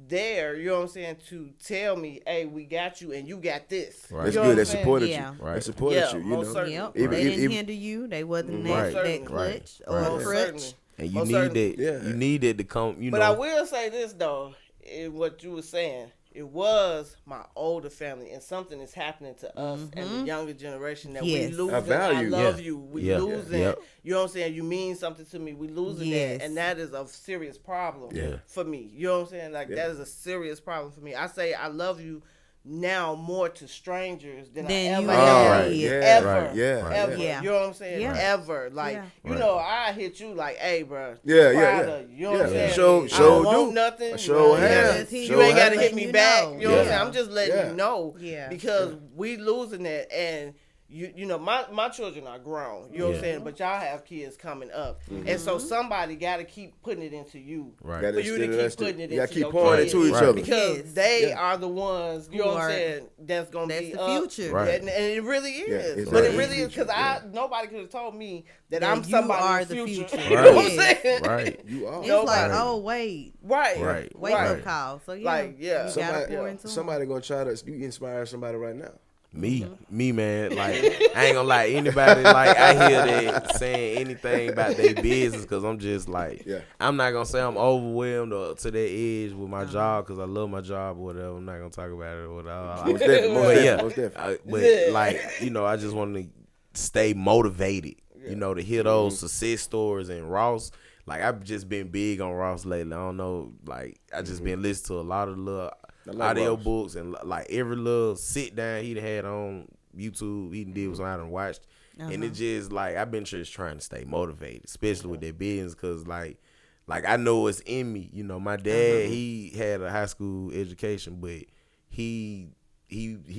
there, you know what I'm saying, to tell me, hey, we got you and you got this. Right. That's You know good. what They I'm saying? supported Yeah. you. Right. They supported Yeah, you. You most know. certainly. Yep. Even- They even- didn't hinder you. They wasn't Right. that Right. clutch Right. or Most crutch. certainly. and you Most need certainly. that. Yeah. You need that to come. You But know. I will say this though, in what you were saying, it was my older family, and something is happening to us and the younger generation that Yes. we losing. I value. love Yeah. you. We Yeah. losing. Yeah. You know what I'm saying? You mean something to me. We losing Yes. that, and that is a serious problem Yeah. for me. You know what I'm saying? Like Yeah. that is a serious problem for me. I say I love you now more to strangers than I Than ever you have. ever yeah, Ever, right, yeah, right. ever. Yeah. You know what I'm saying? Yeah. Ever. Like Yeah. you Right. know, I hit you like, hey, bro. Yeah, yeah, proud yeah. of you. You know what I'm Yeah. saying? Show- I show don't do. want nothing. I show You have. ain't Show gotta have. hit me You back. know. You know what I'm Yeah. saying? I'm just letting Yeah. you know. Yeah. Because we losing that, and you know, my children are grown. You know what I'm saying? But y'all have kids coming up, and so somebody got to keep putting it into you. Right. Gotta For you to instill keep putting it you gotta into keep your pouring kids. into each Right. other. Because Yes. they are the ones, you know what I'm are- saying, that's gonna That's be the up. future. Right. And it really is. it's But it right. really is because nobody could have told me that That I'm you somebody are in the future. future. You know what I'm Yes. saying? Right. You are. It's Nobody. like, oh wait, Right. Right. wake Right. up call. So yeah, Like, yeah. you gotta Somebody, pour into 'em. somebody gonna try to you inspire somebody right now. Me, man. Like, I ain't gonna lie. Anybody, like, I hear that saying anything about their business because I'm just like, Yeah. I'm not gonna say I'm overwhelmed or to that edge with my job because I love my job or whatever. I'm not gonna talk about it or whatever. Most definitely, most But definitely, yeah, most definitely. but like, you know, I just want to stay motivated. You know, to hear those success stories and Ross. Like, I've just been big on Ross lately. I don't know, like, I just been listening to a lot of little I like audio Ross. books and like every little sit down he had on YouTube, he did was on and watched, and it just like I've been just trying to stay motivated, especially with that business, cause like I know it's in me. You know, my dad he had a high school education, but he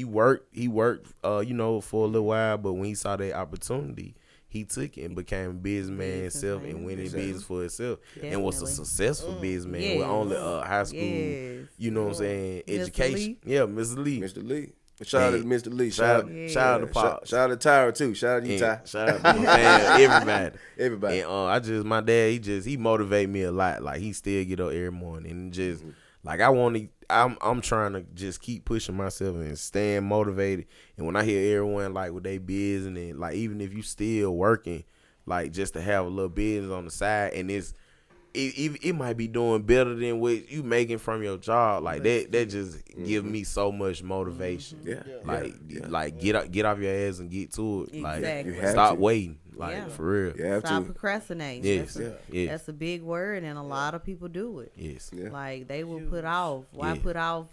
worked you know, for a little while, but when he saw that opportunity, he took it and became a businessman himself and went in business for himself and was a Definitely. successful businessman Yes. with only high school, Yes. you know what I'm saying, Mr. education. Lee. Yeah, Mr. Lee. Mr. Lee. Shout out to Mr. Lee. Shout out to shout, Pops. shout out to Tyra too. Shout out to you, Ty. And shout out to my fam, everybody. Everybody. And my dad, he motivate me a lot. Like he still get up every morning and just like I'm trying to just keep pushing myself and staying motivated. And when I hear everyone like with their business and like even if you still working, like just to have a little business on the side and it might be doing better than what you making from your job. Like that just give me so much motivation. Yeah. Like get off your ass and get to it. Like Exactly. You have stop to. waiting. Like Yeah. for real. You have Stop to. procrastinating. Yes. That's that's a big word, and a lot of people do it. Yes. Yeah. Like they will put off. Why Yeah. put off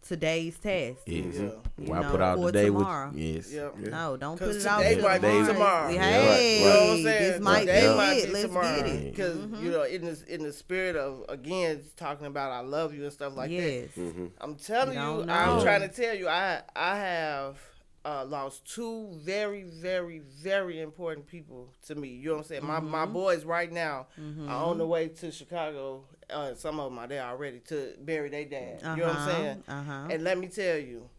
today's task? Yes. Yeah. Why know, put out for the day tomorrow. with yes. Yeah. No, don't put 'Cause it off. today till might be tomorrow. Hey, Yeah, You know what I'm saying? this might Today be might it. be Let's tomorrow. get it. Because you know, in the spirit of again talking about I love you and stuff like Yes. that. I'm telling You you, don't I'm know. trying to tell you, I have lost two very, very, very important people to me. You know what I'm saying? My boys right now are on the way to Chicago. Some of them are there already to bury their dad. You know what I'm saying? And let me tell you,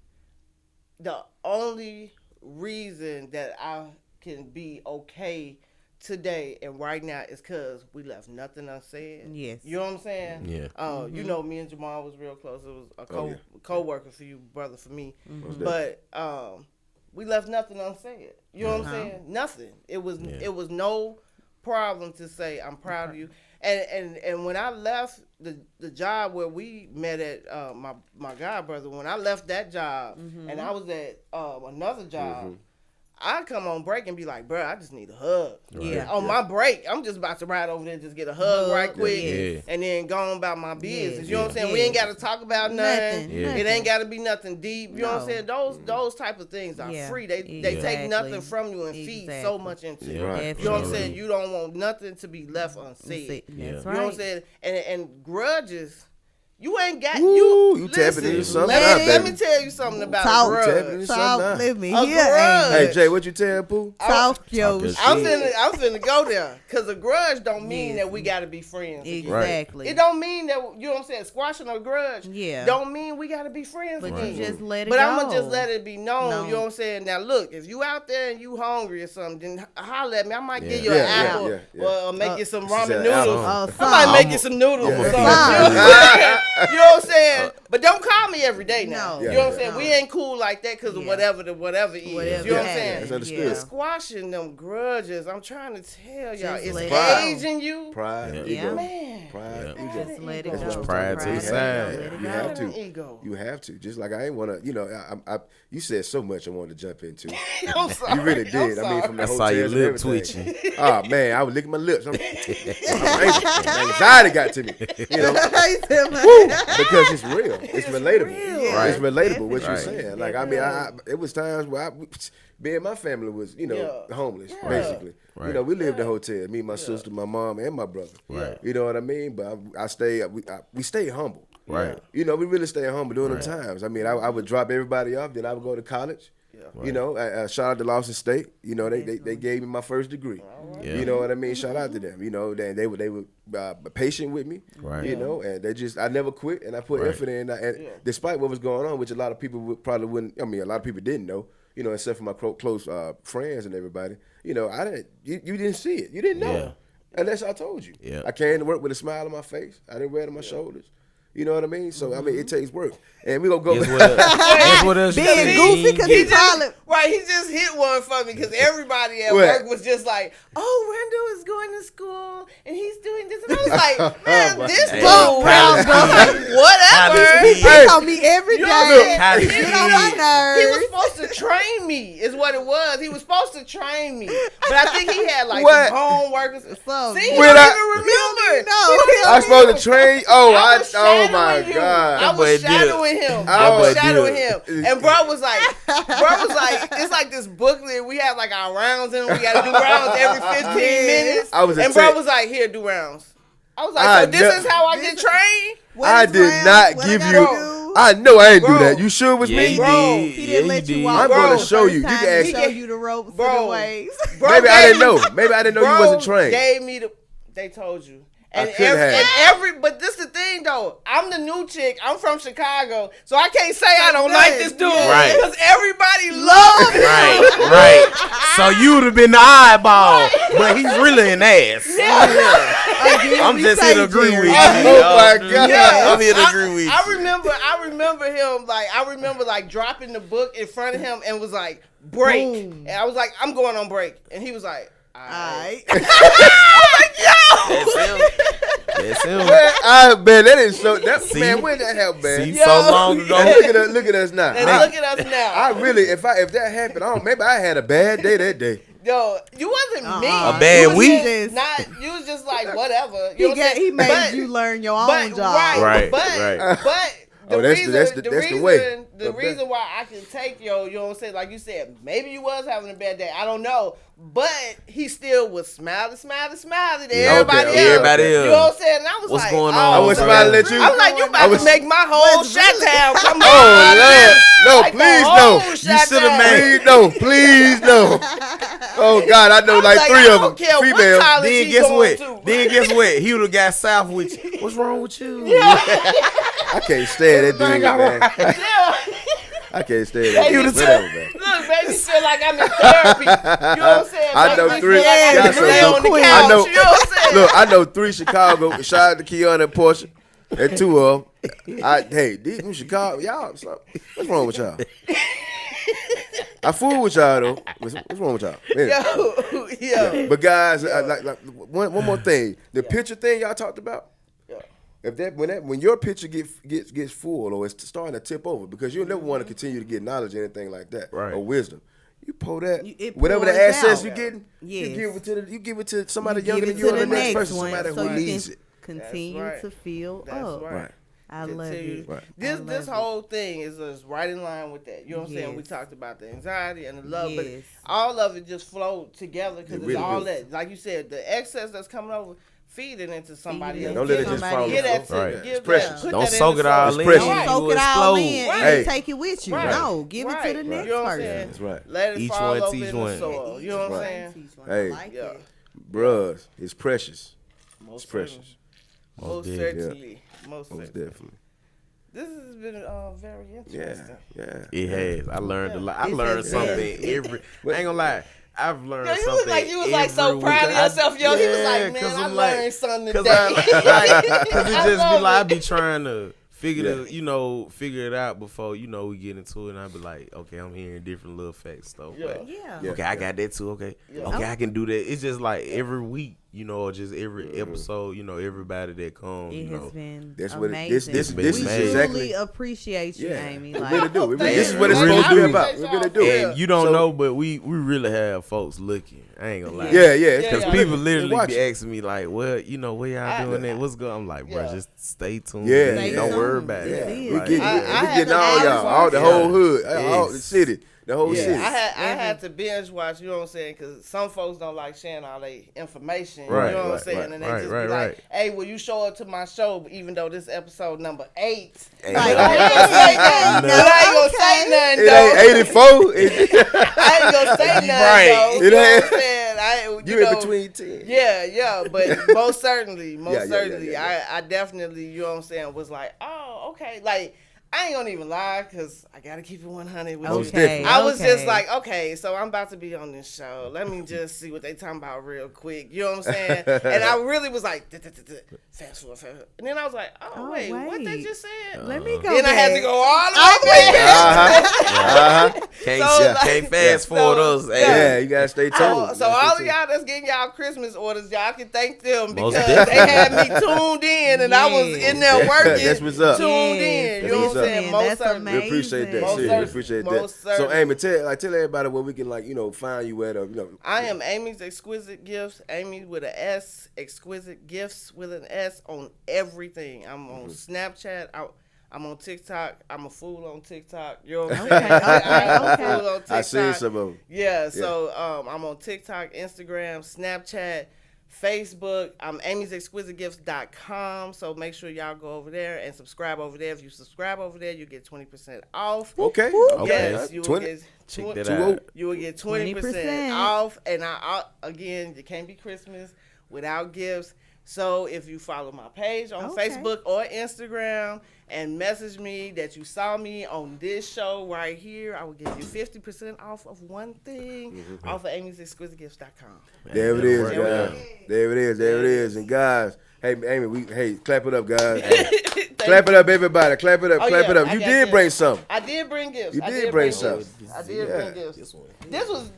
the only reason that I can be okay today and right now is because we left nothing unsaid. Yes. You know what I'm saying? Yeah. You know, me and Jamal was real close. It was a Oh, yeah. co-worker for you, brother for me. Most But we left nothing unsaid. You know what I'm saying? Nothing. It was no problem to say I'm proud of you. And when I left the job where we met at my god brother, when I left that job and I was at another job, I come on break and be like, bro, I just need a hug. Yeah. On my break, I'm just about to ride over there and just get a hug right quick Yeah. and then go on about my business. Yes. You know what I'm saying? Yeah. We ain't got to talk about nothing. Nothing. It ain't got to be nothing deep. You know what I'm No. saying? Those type of things are Yeah. free. They Exactly. take nothing from you and feed so Exactly. much into Yeah. you. Right. You know what I'm Definitely. saying? You don't want nothing to be left unsaid. That's Yeah. right. You know what I'm saying? And grudges, you ain't got Woo, you listen, tapping into something now, let baby. me tell you something about Talk. a Tapping into grudge. something Talk, now. let me A hear. grudge. Hey Jay, what you tell Pooh? Talk your your shit. shit. I'm finna go there because a grudge don't mean Yes. that we gotta be friends. again. Exactly. It don't mean that, you know what I'm saying, squashing a grudge Yeah. don't mean we gotta be friends But again. you just let it But go. I'm gonna just let it be known, No. you know what I'm saying? Now look, if you out there and you hungry or something, then holler at me. I might give Yeah. you an Yeah, apple yeah. or make you some She ramen said noodles. apple. Oh, I might make I'm you some noodles I'm or a something. fan. You know what I'm saying? You know what I'm saying? But don't call me every day now. No. You know what I'm Yeah. saying? No. We ain't cool like that because of Yeah. whatever the whatever is. Whatever You know what I'm happened. saying? That's understood. But squashing them grudges, I'm trying to tell y'all, Just it's let it go. aging you. Pride, Yeah. ego. Man. Pride, Yeah. ego. Just let it That's go. what I'm Pride to the Let it go. side. Let it You go. have to. Ego. You have to. Just like I ain't want to, you know, you said so much I wanted to jump into. I'm sorry. You really did. I'm I mean, from the I hotels saw your and lip everything. twitching. Oh man, I was licking my lips. I'm anxious. Anxiety got to me. You know, He said, because it's real. It's relatable. real. It's relatable what you're Right. saying. Like I mean, it was times where me and my family was, you know, Yeah. homeless Yeah. basically. Right. You know, we lived in a hotel. Me, my sister, my mom, and my brother. Right. You know what I mean? But I stayed. We stayed humble. Right. You know, we really stayed humble during them times. I mean, I would drop everybody off, then I would go to college. You know, shout out to Lawson State. You know, they gave me my first degree. Yeah. You know what I mean? Shout out to them. You know, they were patient with me. Right. You know, and I never quit, and I put effort in. And despite what was going on, which a lot of people probably wouldn't. I mean, a lot of people didn't know. You know, except for my close friends and everybody. You know, I didn't. You didn't see it. You didn't know. Yeah. Unless I told you. Yeah. I came to work with a smile on my face. I didn't wear it on my shoulders. You know what I mean? So I mean, it takes work, and we gonna go. Guess what else you Being said? goofy 'cause he probably. He just hit one for me because everybody at What? work was just like, "Oh, Randall is going to school and he's doing this," and I was like, "Man, this Hey, dude, college whatever." kid. He Hey. told me every You know day. what I'm College saying? Get on my kid. He was nerves. supposed to train me, is what it was. He was supposed to train me, but I think he had like What? some homework. So, See, you When don't I- even remember. No, I'm supposed to train. Oh, was oh my shadowing you. God. I boy was did. shadowing him. That I boy was did. shadowing him. And bro was like, it's like this booklet. We have like our rounds in. We got to do rounds every 15 minutes. I was a and bro tech. was like, here, do rounds. I was like, I so this ne- is how I get trained? I did not give you. I know I ain't do Bro. that. You sure it was Yeah, me? he Bro, did. He Yeah, didn't let you did. walk. I'm Bro. gonna the show first you. You time can he ask. show you the ropes Bro. and the ways. Bro Maybe I gave didn't me- know. Maybe I didn't know Bro you wasn't trained. Gave me the. They told you. And I could have. but this the thing though. I'm the new chick. I'm from Chicago, so I can't say I don't like this dude. Right. Because everybody loves him. Right. So you would have been the eyeball, but he's really an ass. I'm just here to agree with you. Oh my God. I'm here to agree with you. I remember him like dropping the book in front of him and was like break, Boom. and I was like I'm going on break, and he was like, all right. That's him. That's him. Man, that is so. That See? man, where that help, man? See, Yo. so long ago. And look at us now. And look at us now. I really, if that happened, maybe I had a bad day that day. Yo, you wasn't mean. Uh-uh. A bad You was week? just not. You was just like whatever. You know what I'm He saying? made But- you learn your but, own job. Right. But the Oh, that's reason, the way. the reason why I can take you know what I'm saying, like you said, maybe you was having a bad day. I don't know, but he still was smiling to everybody else. Everybody You else. know what I'm saying? And I was What's like, going oh, on, I was bro? smiling at you. I was like, you I about was- to make my whole Chi-Town come Oh on. Lord, no, Like the please whole no. You should have made. Please no, please no. Oh God, I know I was like like, three I of don't them, care what females. college Then he guess going what? to. Then guess what? He would have got south with you. What's wrong with you? I can't stand that dude, man. Yeah. I can't stand that Hey, dude. you Whatever, man. Look, baby, feel like I'm in therapy. You know what I'm saying? I Make know me three. feel like I Y'all can so lay good. on the Queen. couch. I know. You know what I'm saying? Look, I know 3 Chicago. Shout out to Keon and Portia. And 2 of them. Hey, these from Chicago, y'all. What's wrong with y'all? I fool with y'all though. What's wrong with y'all? Man. Yo. But guys, like one more thing. The picture thing y'all talked about. Yeah. If when your picture gets full or it's starting to tip over, because you'll never want to continue to get knowledge or anything like that, Right. or wisdom. You pull that, It whatever the pours access out. you getting, Yes. you give it to somebody You younger give than it you to or the next person, one, somebody so who you needs can it. continue That's to feel That's up. right. Right. I love it. Right. This I this love whole thing is just right in line with that. You know what I'm saying? We Yes. talked about the anxiety and the love, but Yes. all of it just flowed together because It it's really all do. that. Like you said, the excess that's coming over, feed it into somebody Feed it else. Don't let it Give just somebody fall else. Get that off. to Right. It's give precious. that. Put Don't that in soak it the all soul. in. precious. Don't Right. soak You it all explode. in Hey. and take it with you. Right. No, give it to the Right. next You know what I'm person. saying? That's right. Let it Each fall one over teach in the one. soil. You know what I'm Right. saying? Hey. I like Yeah. it. Bruh, it's precious. Most It's precious. Most Most certainly. Most Most certainly. definitely. This has been very Yeah. interesting. Yeah. It has. I learned a lot. I This learned has something been- every. I ain't gonna lie. I've learned Yo, you something. was like so every proud of week. yourself, yo. He was like, man, 'cause I I'm like- learned something Cause today. Cause it I just love be like I it. be trying to figure Yeah. figure it out before we get into it, and I be like, okay, I'm hearing different little facts stuff. Yeah. Like, Yeah. Yeah. okay, I got that too. Okay, Yeah. okay, I can do that. It's just like every week, or just every episode, everybody that comes, It has been That's what it- amazing. this is we amazing. exactly- truly appreciate you, Yeah. Amy. We Like, really do. Thank This is you. what it's Really supposed to be do. about. We really do. And you don't So- know, but we really have folks looking. I ain't gonna lie. Yeah, yeah. Yeah, Because yeah. people literally Watch be it. asking me like, well, where y'all doing that? What's going? I'm like, bro, Yeah. just stay tuned. Yeah. man. Stay Don't worry tuned. about That's it. it. We Like, getting, I we had getting to all ask y'all, for all the it. whole hood, all the Yes. city. The whole Yeah, shit. I had to binge watch, you know what I'm saying? Because some folks don't like sharing all their information, Right, you know what I'm right, saying? right, And they right, just right, be like, right. hey, will you show up to my show, even though this episode number 8? Hey, Like, I ain't gonna say nothing. no, I ain't gonna say nothing, It though. ain't 84. I ain't gonna say nothing, Right. though. It You know ain't- what I'm saying? You in between 10. Yeah, but most certainly, Yeah. I definitely, you know what I'm saying, was like, oh, okay, like, I ain't gonna even lie, because I gotta keep it 100 with Most you. definitely. I was just okay. like, okay, so I'm about to be on this show. Let me just see what they talking about real quick. You know what I'm saying? And I really was like, fast forward. And then I was like, oh, wait, what they wait. just said? Let me go. Then I had to back. go all the way back. Can't, So, like- can't fast forward us. Hey, Yeah, you gotta stay tuned. So all of y'all that's getting y'all Christmas orders, y'all can thank them Most because they had me tuned in and I was in there working. That's what's up. Tuned Yes, in. You know what I'm saying? listen, Most that's certainly. amazing. We appreciate that. Most Shit. We certainly. appreciate Most that. So, certainly. Amy, tell everybody where we can, like, you know, find you at. I am Amy's Exquisite Gifts. Amy with an S. Exquisite Gifts with an S on everything. I'm on Snapchat. I'm on TikTok. I'm a fool on TikTok. You know what I'm saying? I'm a fool on TikTok. I seen some of them. Yeah, so I'm on TikTok, Instagram, Snapchat, Facebook. I'm amy'sexquisiteGifts.com. So make sure y'all go over there and subscribe over there. If you subscribe over there, you get 20% off. Okay. Yes, you will 20. get check 20 that 20. out. you will get 20% 20%. off. And again, it can't be Christmas without gifts. So if you follow my page on Okay. Facebook or Instagram and message me that you saw me on this show right here, I will give you 50% off of one thing off of amy'sexquisiteGifts.com. There it is, There we guys. go. There it is. And guys, hey, Amy, clap it up, guys. Clap it up, everybody. Clap it up, Oh, clap yeah, it up. I You got did this. bring something. I did bring gifts. You I did bring something. I did Yeah. bring gifts.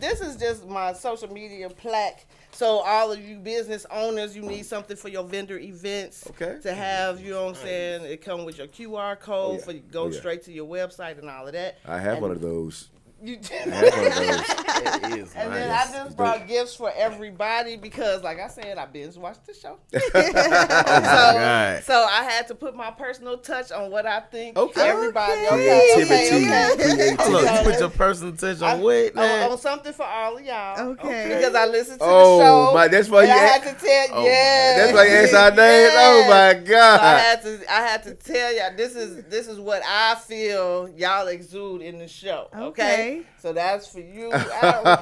This is just my social media plaque. So all of you business owners, you need something for your vendor events. Okay. To have, you know what I'm saying? It come with your QR code for you go Oh, yeah. straight to your website and all of that. I have one of those. You I have one of those. That is And then nice. I just brought gifts for everybody because, like I said, I binge watched the show. God. So I had to put my personal touch on what I think Okay. everybody. Creativity. Hold on, you So put your personal touch on what, man? on something for all of y'all. Okay. Because I listened to Oh, the show. my- that's why and you I act- had to tell. Oh, yeah. That's why you asked our name. Yes. Oh my So God. I had to tell y'all this is what I feel y'all exude in the show. Okay. Okay. So that's for you. What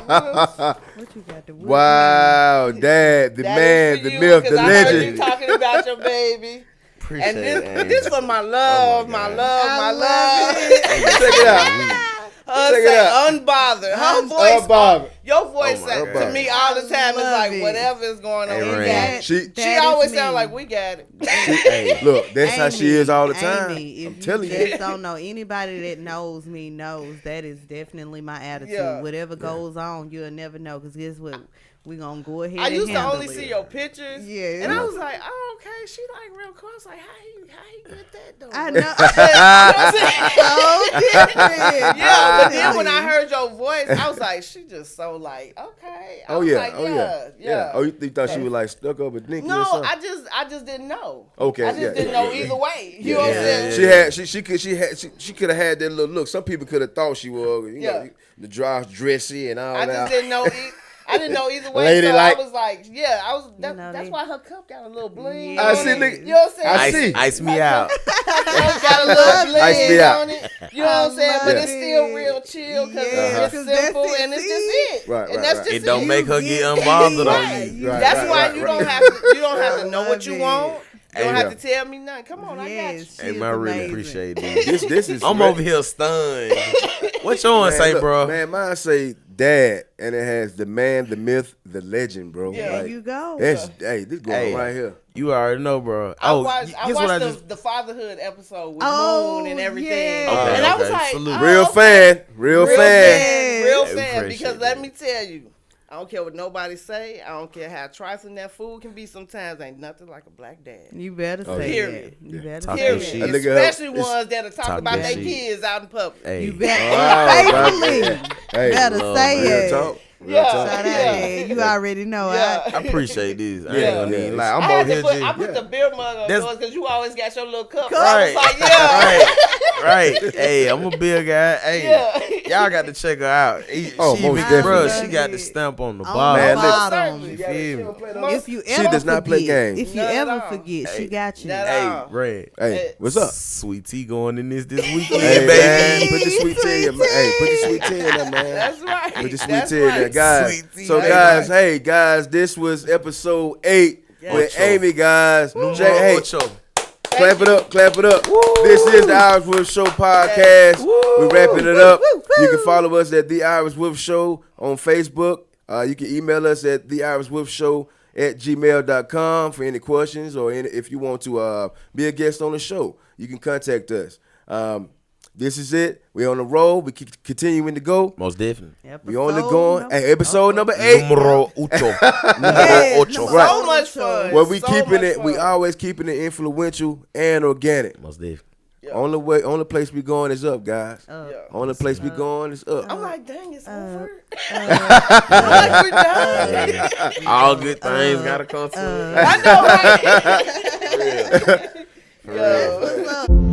What you got to Wow, Dad, the man, the myth, the I heard you legend. talking about your baby. Appreciate And it, this for my love, my God. love, I my love love. Check it out. Her Check it say out. unbothered. Her voice, Unbothered. your voice Oh my to God. me all the time is love like it. whatever is going on. Hey, we Rain. got it. She She always sound like we got it. Hey, look. That's how she is all the time. Amy, I'm if telling you you. just don't know, anybody that knows me knows that is definitely my attitude. Yeah. Whatever goes on, you'll never know. Because guess what? We're going to go ahead I and used to handle only it. see your pictures. Yeah. And I was like, oh, okay, she like real cool. I was like, how he get that though? I know. You know what I'm saying? So different. Yeah, but then when I heard your voice, I was like, she just so like, okay. I Oh was yeah, like, oh yeah. Oh, you thought she was like stuck up with Nikki or No, something? I just didn't know. Okay, I just yeah, didn't yeah, know yeah. either way. You know what I'm saying? She could have had that little look. Some people could have thought she was, you know, the dressy and all I that. just didn't know. I didn't know either way. Lady so like- I was like, yeah, I was. know, That's they- why her cup got a little bling. Yeah. I on see, it. nigga. You know what I'm saying? I see. Ice me out. It's got a little Ice me bling out. on it. You know what I'm saying? But love it's still it. real chill because Yeah, it's 'cause simple that's it, and it's see? just it. Right, and right, that's right. just It don't it. make her You get get unbothered Right. on you. Right, That's right, why right, you right. don't have to know what love you it. want. You don't Hey, have to tell me nothing. Come on, I got you. Yes, Hey, she man, I is really amazing. appreciate this. This is. I'm over here stunned. What yours say, look, bro? Man, mine say Dad, and it has the man, the myth, the legend, bro. Yeah. There you go. That's this going Hey. right here. You already know, bro. I Oh, watched guess what I just. the fatherhood episode with Oh, Moon and everything. yeah. Okay, and I was okay. like, Salute. oh, Real okay. fan, real fan. fan. Real Hey, fan. appreciate Because let that. me tell you, I don't care what nobody say. I don't care how trifling that food can be sometimes. Ain't nothing like a black dad. You better Oh, say period. that. You better Talk say your that. shit. I look at her, Especially it's- ones that are talking Talk about your their shit. kids out in public. Hey, You better Wow, faithfully. Hey, Better love, say real it. talk. Yeah. talk. Shout out, man. You already know. Yeah. I appreciate this. I Yeah, ain't gonna yeah. need like I'm I had over to here put, just I put the beer mug on That's- yours because you always got your little cup. right, I was like, yeah. right. Hey, I'm a beer guy. Hey, Yeah. y'all got to check her out. Oh, She most even, bro, definitely. she got the stamp on the On bottom. Man, the listen. bottom. You feel me? If you She ever does not play forget, games. if you Not at ever all. forget, she Hey, got you. not Hey, at Red. Hey, what's up? Sweet tea going in this weekend, Hey, man, baby. put your sweet tea in, man. Hey, put your sweet tea in there, man. That's right. Put your sweet That's tea in there, right. guys. Sweet tea. So, Hey, guys, hey, guys, this was episode 8 with Ocho. Amy, guys. Numero Hey, ocho. clap it up, clap it up. This is the Irish Wolf Show podcast. We're wrapping it up. You can follow us at The Irish Wolf Show on Facebook. You can email us at theirishwolfshow@gmail.com for any questions or if you want to be a guest on the show. You can contact us. This is it. We're on the road. We keep continuing to go. Most definitely. We on the going. Hey, episode number 8. Numero ocho. Yeah, Numero ocho. number- Right. So much fun. Well, we So keeping much it. We fun. always keeping it influential and organic. Most definitely. Yeah. Only place we going is up, guys. Yeah. Only place we going is up. I'm like, dang, it's over. I'm like, we're done. All good things gotta come to an end. I know, right? For real. Yo. What's up?